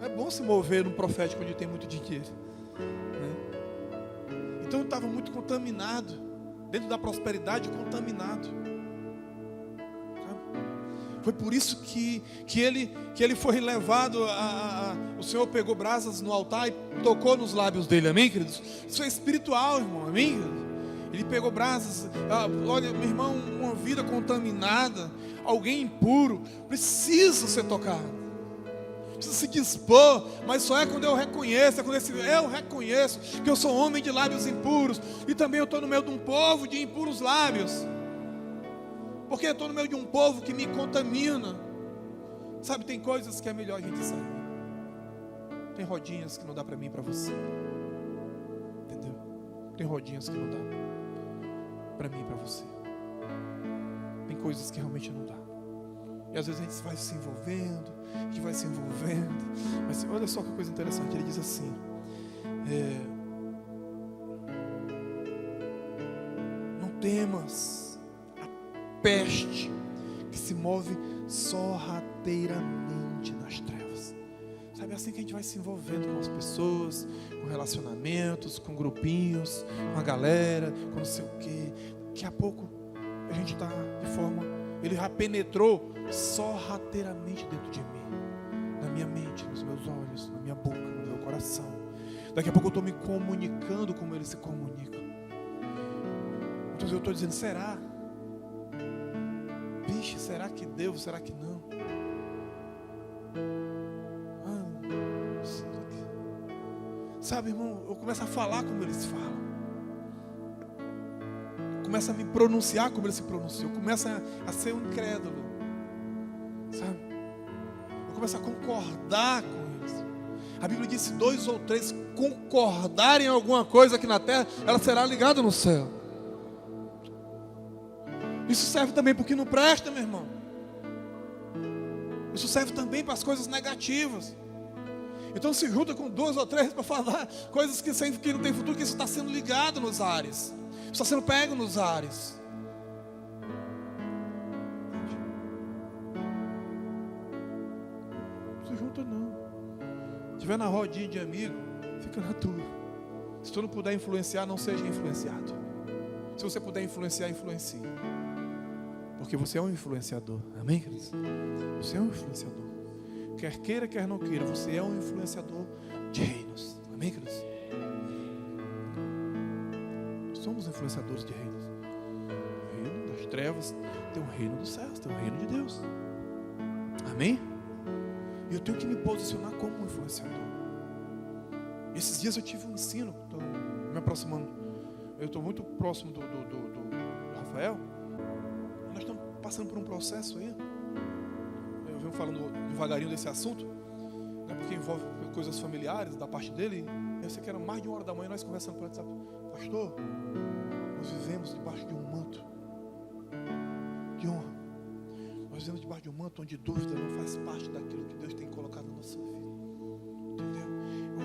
É bom se mover num profético onde tem muito dinheiro, né? Então estava muito contaminado. Dentro da prosperidade, contaminado. Sabe? Foi por isso que ele foi levado o Senhor pegou brasas no altar e tocou nos lábios dele, amém, queridos? Isso é espiritual, irmão, amém, queridos? Ele pegou brasas. Olha, meu irmão, uma vida contaminada, alguém impuro, precisa ser tocado. Precisa se dispor, mas só é quando eu reconheço, eu reconheço que eu sou homem de lábios impuros, e também eu estou no meio de um povo de impuros lábios, porque eu estou no meio de um povo que me contamina. Sabe, tem coisas que é melhor a gente sair. Tem rodinhas que não dá para mim e para você, entendeu? Tem rodinhas que não dá para mim e para você. Tem coisas que realmente não dá. E às vezes a gente vai se envolvendo, Mas olha só que coisa interessante. Ele diz assim: não temas a peste que se move sorrateiramente nas trevas. Sabe, é assim que a gente vai se envolvendo com as pessoas, com relacionamentos, com grupinhos, com a galera, com não sei o quê. Daqui a pouco a gente está de forma... Ele já penetrou sorrateiramente dentro de mim, na minha mente, nos meus olhos, na minha boca, no meu coração. Daqui a pouco eu estou me comunicando como ele se comunica. Então eu estou dizendo, será? Vixe, será que devo? Será que não? Sabe, irmão, eu começo a falar como eles falam. Começa a me pronunciar como ele se pronunciou. Começa a ser um incrédulo, sabe? Eu começo a concordar com eles. A Bíblia diz: se 2 ou 3 concordarem em alguma coisa aqui na terra, ela será ligada no céu. Isso serve também para o que não presta, meu irmão. Isso serve também para as coisas negativas. Então se junta com 2 ou 3 para falar coisas que não tem futuro, que isso está sendo ligado nos ares. Está sendo pego nos ares. Não se junta não. Se estiver na rodinha de amigo, fica na tua. Se tu não puder influenciar, não seja influenciado. Se você puder influenciar, influencie. Porque você é um influenciador. Amém, queridos? Você é um influenciador. Quer queira, quer não queira, você é um influenciador de reinos. Amém, queridos? Somos influenciadores de reinos. O reino das trevas tem o reino dos céus, tem o reino de Deus. Amém? E eu tenho que me posicionar como um influenciador. Esses dias eu tive um ensino, estou me aproximando. Eu estou muito próximo do Rafael. Nós estamos passando por um processo aí. Eu venho falando devagarinho desse assunto, né, porque envolve coisas familiares da parte dele. Eu sei que era mais de 1 hora da manhã, nós conversando por WhatsApp. Pastor, nós vivemos debaixo de um manto de honra. Nós vivemos debaixo de um manto onde dúvida não faz parte daquilo que Deus tem colocado na nossa vida. Entendeu?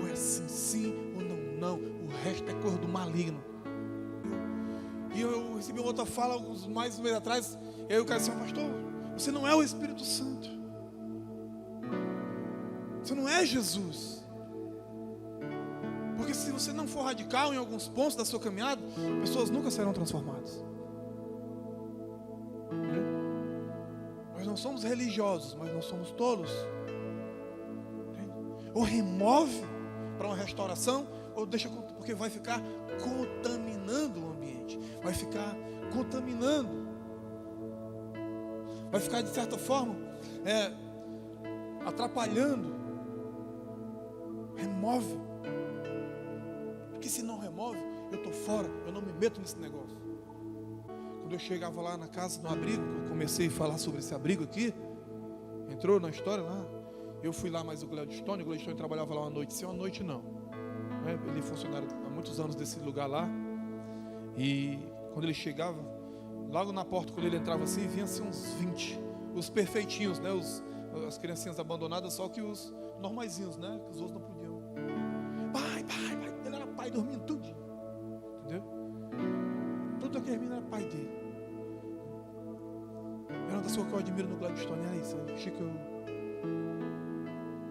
Ou é sim, sim, ou não, não. O resto é cor do maligno. E eu recebi uma outra fala, uns mais um mês atrás. E aí o cara disse: pastor, você não é o Espírito Santo. Você não é Jesus. Porque se você não for radical em alguns pontos da sua caminhada, pessoas nunca serão transformadas. Nós não somos religiosos, mas não somos tolos. Ou remove para uma restauração, ou deixa, porque vai ficar contaminando o ambiente. Vai ficar contaminando. Vai ficar, de certa forma, atrapalhando. Remove. Porque se não remove, eu estou fora, eu não me meto nesse negócio. Quando eu chegava lá na casa, no abrigo, eu comecei a falar sobre esse abrigo aqui, entrou na história lá. Eu fui lá, mas o Gladstone trabalhava lá uma noite, sim, uma noite não. Ele é funcionário há muitos anos desse lugar lá. E quando ele chegava, logo na porta, quando ele entrava assim, vinha assim uns 20. Os perfeitinhos, né? As criancinhas abandonadas, só que os normaizinhos, né? Que os outros não podiam. Pai. Ele era pai, dormindo tudo. Entendeu? Tudo aquele menino era pai dele. É uma das coisas que eu admiro no Gladstone, é isso. Chico,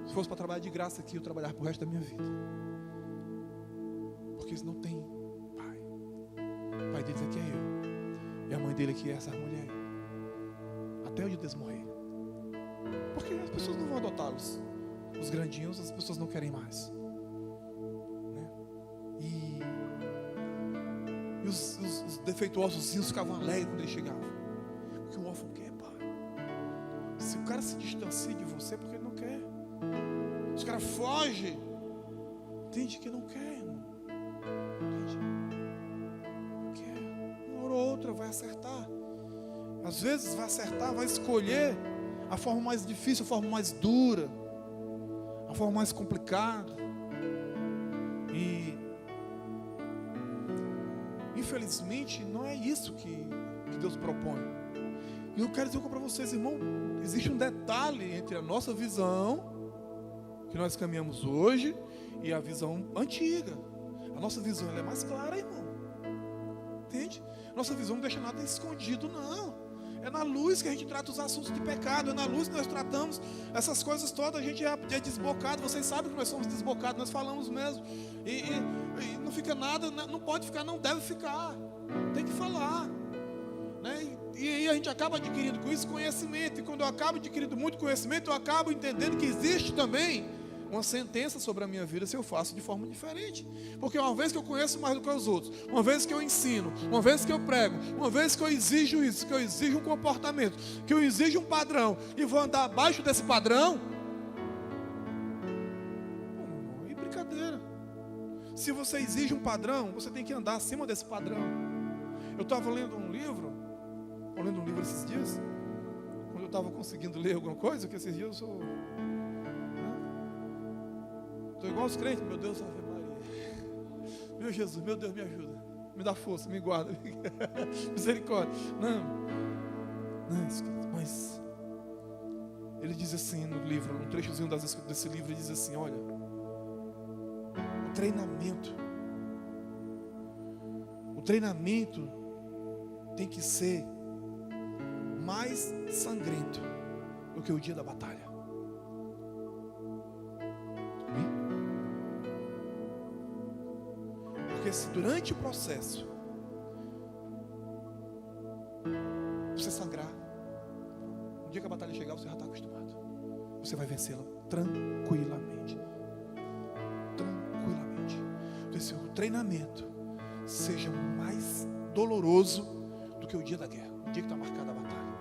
se fosse para trabalhar de graça aqui, eu trabalhava pro resto da minha vida. Porque eles não têm pai. O pai deles aqui é eu. E a mãe dele aqui é essa mulher. Até o dia deles morrer. Porque as pessoas não vão adotá-los. Os grandinhos, as pessoas não querem mais. Né? E os defeituosos ficavam alegres quando ele chegava. Porque o órfão quer, pai. Se o cara se distancia de você, porque ele não quer. Se o cara foge, entende que não quer, irmão. Entende? Não quer. Uma hora ou outra vai acertar. Às vezes vai acertar, vai escolher a forma mais difícil, a forma mais dura, a forma mais complicada. E infelizmente não é isso que Deus propõe. E eu quero dizer para vocês, irmão, existe um detalhe entre a nossa visão que nós caminhamos hoje e a visão antiga. A nossa visão, ela é mais clara, irmão. Entende? Nossa visão não deixa nada escondido, não. É na luz que a gente trata os assuntos de pecado. É na luz que nós tratamos essas coisas todas. A gente é desbocado. Vocês sabem que nós somos desbocados. Nós falamos mesmo. E não fica nada, não pode ficar, não deve ficar. Tem que falar, né? E aí a gente acaba adquirindo com isso conhecimento. E quando eu acabo adquirindo muito conhecimento, eu acabo entendendo que existe também uma sentença sobre a minha vida se eu faço de forma diferente. Porque uma vez que eu conheço mais do que os outros, uma vez que eu ensino, uma vez que eu prego, uma vez que eu exijo isso, que eu exijo um comportamento, que eu exijo um padrão, e vou andar abaixo desse padrão, e brincadeira. Se você exige um padrão, você tem que andar acima desse padrão. Eu estava lendo um livro esses dias, quando eu estava conseguindo ler alguma coisa, que esses dias eu sou... Estou igual os crentes, meu Deus, Ave Maria. Meu Jesus, meu Deus, me ajuda. Me dá força, me guarda. Misericórdia. Não, mas ele diz assim no livro, um trechozinho desse livro, ele diz assim: olha, o treinamento tem que ser mais sangrento do que o dia da batalha. Porque se durante o processo você sangrar, no dia que a batalha chegar, você já está acostumado. Você vai vencê-la tranquilamente. Então, se o treinamento seja mais doloroso do que o dia da guerra, o dia que está marcada a batalha.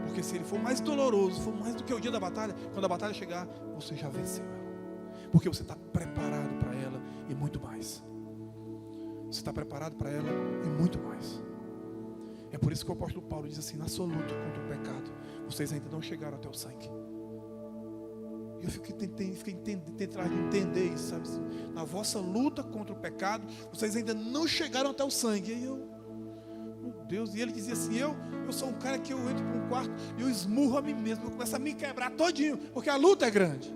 Porque se ele for mais doloroso, for mais do que o dia da batalha, quando a batalha chegar, você já venceu ela. Porque você está preparado para ela e muito mais. Você está preparado para ela e muito mais. É por isso que o apóstolo Paulo diz assim: na sua luta contra o pecado, vocês ainda não chegaram até o sangue. Eu fiquei tentando entender isso, sabe? Na vossa luta contra o pecado, vocês ainda não chegaram até o sangue. E eu, meu Deus, e ele dizia assim: eu sou um cara que eu entro para um quarto e eu esmurro a mim mesmo, eu começo a me quebrar todinho, porque a luta é grande.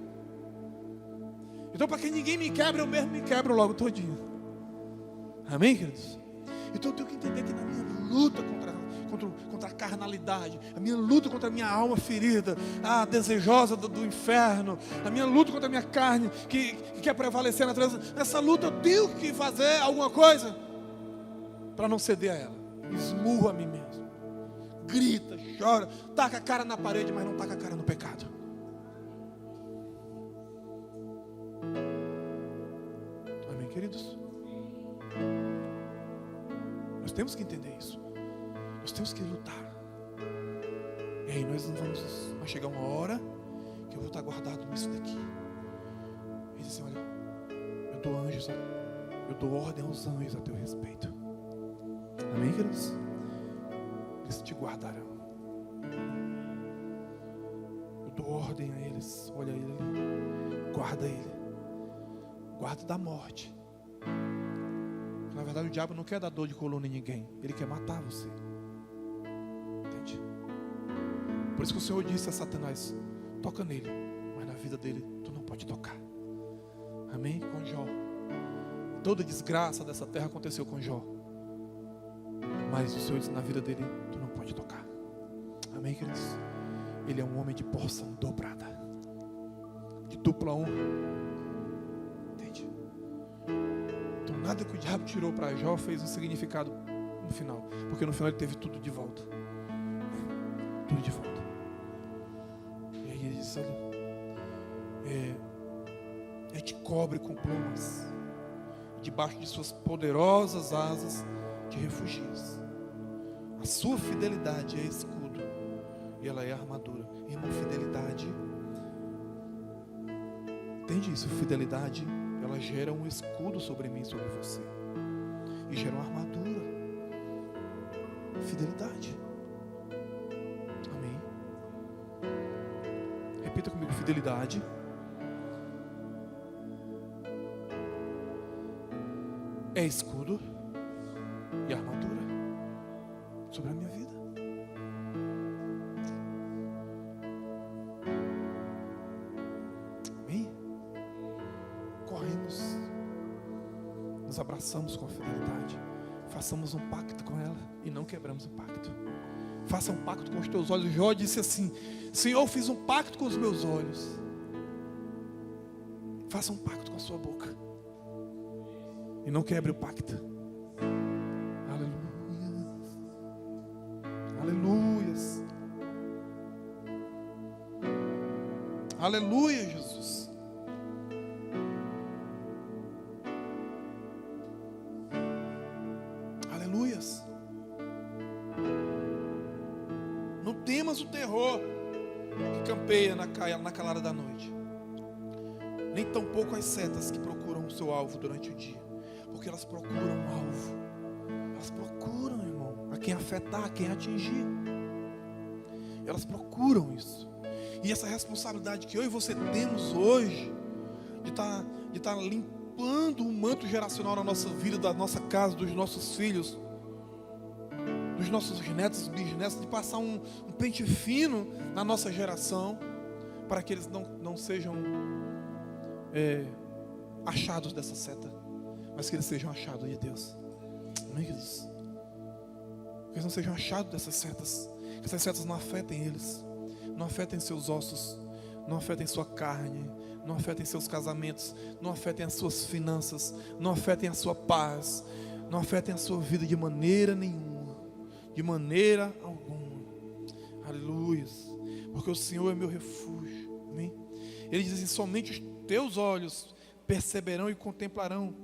Então, para que ninguém me quebre, eu mesmo me quebro logo todinho. Amém, queridos? Então eu tenho que entender que na minha luta contra a carnalidade, a minha luta contra a minha alma ferida, desejosa do inferno, a minha luta contra a minha carne que quer prevalecer na natureza, nessa luta eu tenho que fazer alguma coisa para não ceder a ela. Esmurro a mim mesmo, grita, chora, taca a cara na parede, mas não taca a cara no pecado. Amém, queridos? Nós temos que entender isso. Nós temos que lutar. E aí vai chegar uma hora que eu vou estar guardado nisso daqui. Ele diz assim: olha, eu dou anjos, eu dou ordem aos anjos a teu respeito. Amém, queridos? Eles te guardarão. Eu dou ordem a eles. Olha ele ali. Guarda ele. Guarda da morte. Na verdade, o diabo não quer dar dor de coluna em ninguém. Ele quer matar você. Entende? Por isso que o Senhor disse a Satanás: toca nele, mas na vida dele tu não pode tocar. Amém? Com Jó. Toda desgraça dessa terra aconteceu com Jó. Mas o Senhor disse: na vida dele tu não pode tocar. Amém, queridos? Ele é um homem de porção dobrada, de dupla honra. Entende? Então nada que o diabo tirou para Jó fez um significado no final, porque no final ele teve tudo de volta. Tudo de volta. E aí ele disse: olha, ele te cobre com plumas, debaixo de suas poderosas asas te refugias. A sua fidelidade é escudo e ela é armadura. Irmão, fidelidade, entende isso? Fidelidade, ela gera um escudo sobre mim, sobre você, e gera uma armadura. Fidelidade. Amém? Repita comigo: fidelidade é escudo e armadura sobre a minha vida. Amém? Corremos, nos abraçamos com a fidelidade, façamos um pacto com ela e não quebramos o pacto. Faça um pacto com os teus olhos. Jó disse assim: Senhor, eu fiz um pacto com os meus olhos. Faça um pacto com a sua boca e não quebre o pacto. Aleluias. Aleluia, Jesus. Aleluias. Não temas o terror que campeia na calada da noite, nem tampouco as setas que procuram o seu alvo durante o dia, porque elas procuram um alvo. Elas procuram, irmão, a quem afetar, a quem atingir. Elas procuram isso. E essa responsabilidade que eu e você temos hoje, de estar limpando o manto geracional na nossa vida, da nossa casa, dos nossos filhos, dos nossos netos, bisnetos, de passar um pente fino na nossa geração, para que eles não sejam achados dessa seta, mas que eles sejam achados de Deus. Amém, Jesus? Que eles não sejam achados dessas setas, que essas setas não afetem eles, não afetem seus ossos, não afetem sua carne, não afetem seus casamentos, não afetem as suas finanças, não afetem a sua paz, não afetem a sua vida de maneira nenhuma, de maneira alguma. Aleluia, porque o Senhor é meu refúgio. Amém? Ele diz assim: somente os teus olhos perceberão e contemplarão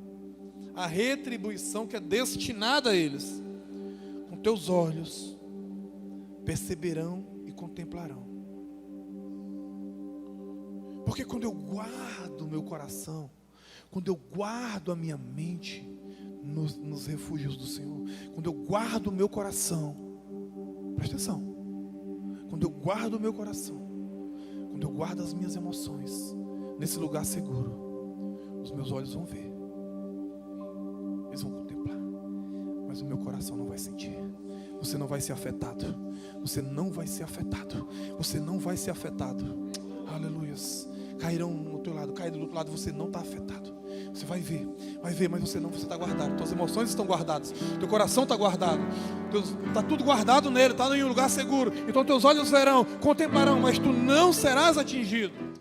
a retribuição que é destinada a eles. Com teus olhos perceberão e contemplarão. Porque quando eu guardo o meu coração, quando eu guardo a minha mente nos refúgios do Senhor, quando eu guardo o meu coração, presta atenção, quando eu guardo o meu coração, quando eu guardo as minhas emoções nesse lugar seguro, os meus olhos vão ver, eles vão contemplar, mas o meu coração não vai sentir. Você não vai ser afetado. Você não vai ser afetado. Você não vai ser afetado. Aleluia. Cairão no teu lado, caem do outro lado, você não está afetado. Você vai ver, mas você está guardado. Tuas emoções estão guardadas, teu coração está guardado, está tudo guardado nele, está em um lugar seguro. Então teus olhos verão, contemplarão, mas tu não serás atingido.